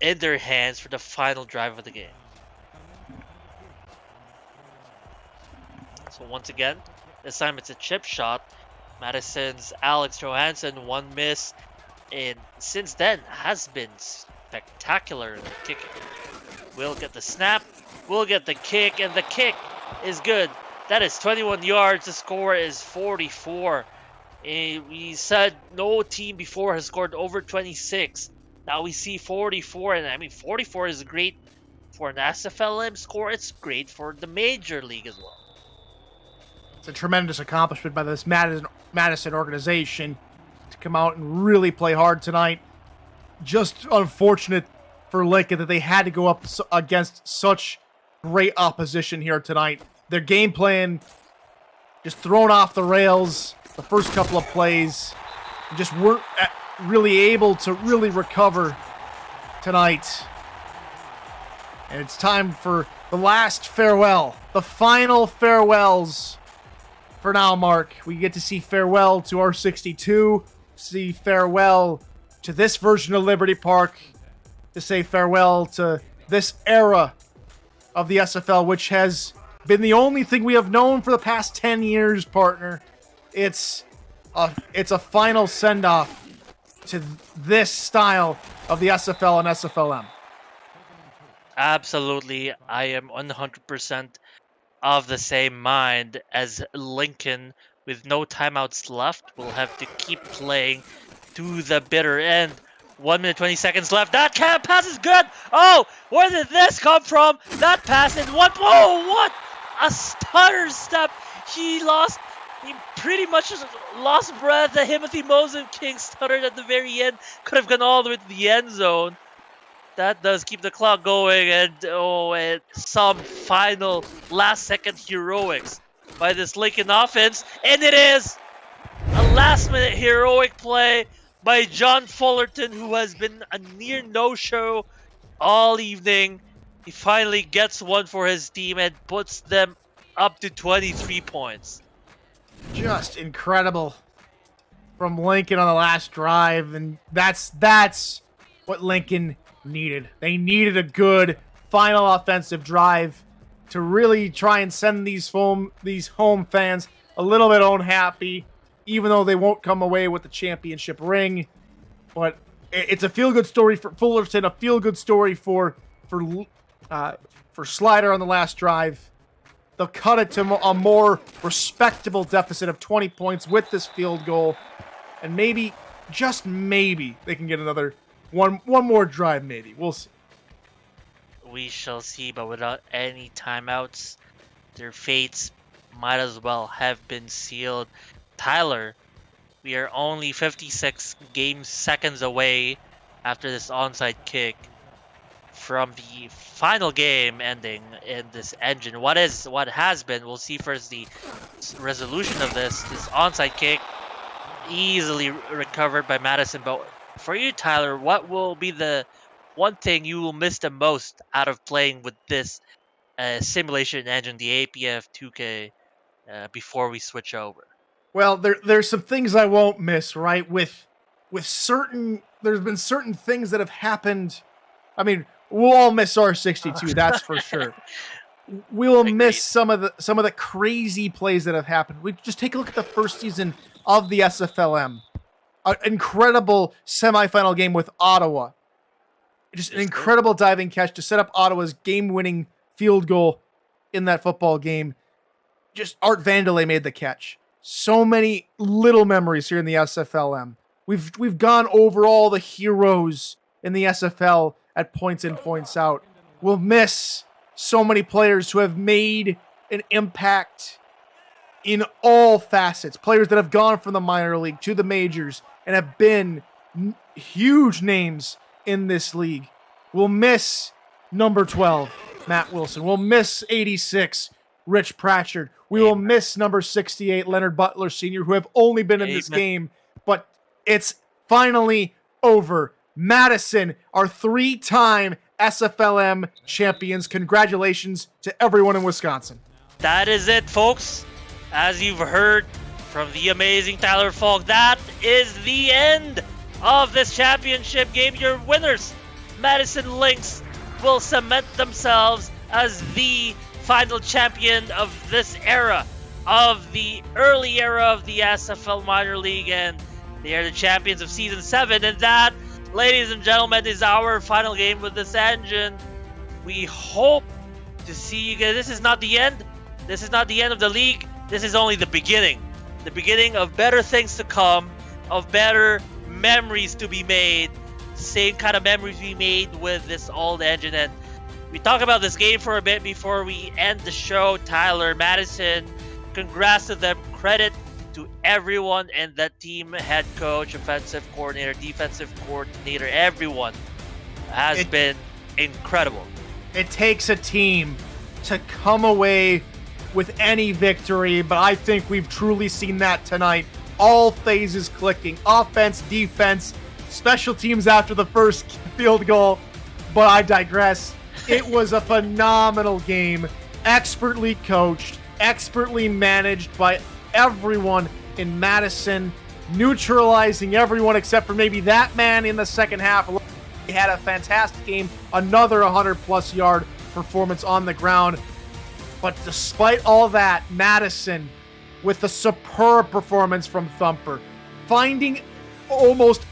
in their hands for the final drive of the game. So once again, this time it's a chip shot. Madison's Alex Johansson, 1 miss, and since then has been spectacular in the kicking. We'll get the snap, we'll get the kick, and the kick is good. That is 21 yards. The score is 44. And we said no team before has scored over 26. Now we see 44, and I mean 44 is great for an SFLm score. It's great for the major league as well. It's a tremendous accomplishment by this Madison organization to come out and really play hard tonight. Just unfortunate for Lincoln that they had to go up against such great opposition here tonight. Their game plan just thrown off the rails the first couple of plays. Just weren't really able to really recover tonight. And it's time for the last farewell, the final farewells. For now, Mark, we get to see farewell to our 62, see farewell to this version of Liberty Park, to say farewell to this era of the SFL, which has been the only thing we have known for the past 10 years, partner. It's a final send-off to this style of the SFL and SFLm. Absolutely. I am 100% of the same mind as Lincoln. With no timeouts left, will have to keep playing to the bitter end. 1 minute 20 seconds left. That pass is good. Oh, where did this come from? That pass in one. Oh, what a stutter step He pretty much just lost breath. The Timothy Mosen King stuttered at the very end. Could have gone all the way to the end zone. That does keep the clock going, and some final last-second heroics by this Lincoln offense, and it is a last-minute heroic play by John Fullerton, who has been a near no-show all evening. He finally gets one for his team and puts them up to 23 points. Just incredible from Lincoln on the last drive, and that's what Lincoln needed. They needed a good final offensive drive to really try and send these home fans a little bit unhappy, even though they won't come away with the championship ring. But it's a feel-good story for Fullerton, a feel-good story for Slider on the last drive. They'll cut it to a more respectable deficit of 20 points with this field goal, and maybe, just maybe, they can get another one more drive. Maybe we'll see. We shall see, but without any timeouts, their fates might as well have been sealed. Tyler, we are only 56 seconds away after this onside kick from the final game ending in this engine. What has been, we'll see first the resolution of this onside kick, easily recovered by Madison. But for you, Tyler, what will be the one thing you will miss the most out of playing with this simulation engine, the APF 2K, before we switch over? Well, there's some things I won't miss, right? With certain, there's been certain things that have happened. I mean, we'll all miss R62, that's for sure. We will miss some of the crazy plays that have happened. We just take a look at the first season of the SFLm. An incredible semifinal game with Ottawa. Just an incredible diving catch to set up Ottawa's game-winning field goal in that football game. Just Art Vandelay made the catch. So many little memories here in the SFLm. We've gone over all the heroes in the SFL at points in, points out. We'll miss so many players who have made an impact in all facets. Players that have gone from the minor league to the majors and have been huge names in this league. We'll miss number 12, Matt Wilson. We'll miss 86, Rich Pratchard. We will miss number 68, Leonard Butler Sr., who have only been in this game, but it's finally over. Madison, our 3-time SFLm champions. Congratulations to everyone in Wisconsin. That is it, folks. As you've heard from the amazing Tyler Falk, that is the end of this championship game. Your winners, Madison Lynx, will cement themselves as the final champion of this era, of the early era of the SFL minor league, and they are the champions of season 7. And that, ladies and gentlemen, is our final game with this engine. We hope to see you guys. This is not the end. This is not the end of the league. This is only the beginning. The beginning of better things to come, of better memories to be made. Same kind of memories we made with this old engine. And we talk about this game for a bit before we end the show. Tyler, Madison, congrats to them. Credit to everyone and that team, head coach, offensive coordinator, defensive coordinator. Everyone has been incredible. It takes a team to come away with any victory, but I think we've truly seen that tonight. All phases clicking, offense, defense, special teams after the first field goal, but I digress. It was a phenomenal game, expertly coached, expertly managed by everyone in Madison, neutralizing everyone except for maybe that man in the second half. He had a fantastic game, another 100-plus yard performance on the ground. But despite all that, Madison, with a superb performance from Thumper, finding almost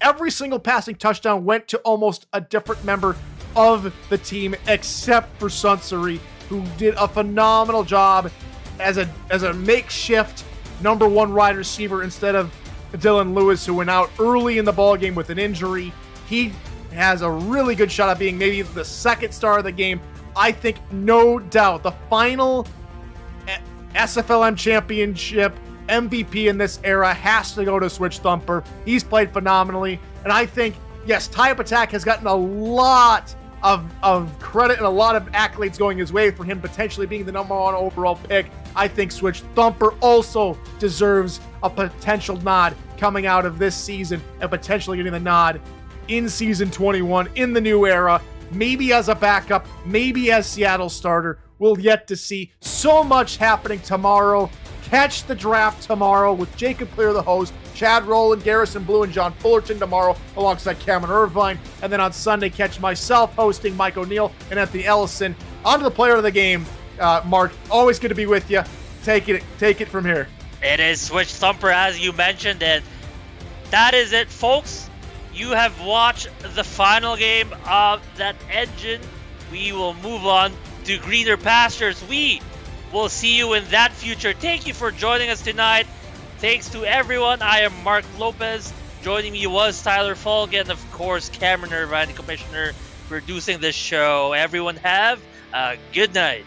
every single passing touchdown went to almost a different member of the team, except for Sunseri, who did a phenomenal job as a makeshift number 1 wide receiver instead of Dylan Lewis, who went out early in the ballgame with an injury. He has a really good shot at being maybe the second star of the game. I think, no doubt, the final SFLm Championship MVP in this era has to go to Switch Thumper. He's played phenomenally. And I think, yes, Tie Up Attack has gotten a lot of credit and a lot of accolades going his way for him potentially being the number 1 overall pick. I think Switch Thumper also deserves a potential nod coming out of this season and potentially getting the nod in Season 21 in the new era. Maybe as a backup, maybe as Seattle starter. We'll yet to see. So much happening tomorrow. Catch the draft tomorrow with Jacob Clear, the host, Chad Rowland, Garrison Blue, and John Fullerton tomorrow alongside Cameron Irvine. And then on Sunday, catch myself hosting Mike O'Neill and Anthony Ellison. On to the player of the game, Mark. Always good to be with you. Take it from here. It is Switch Thumper, as you mentioned, and that is it, folks. You have watched the final game of that engine. We will move on to greener pastures. We will see you in that future. Thank you for joining us tonight. Thanks to everyone. I am Mark Lopez. Joining me was Tyler Falk and, of course, Cameron Irvine, the commissioner, producing this show. Everyone have a good night.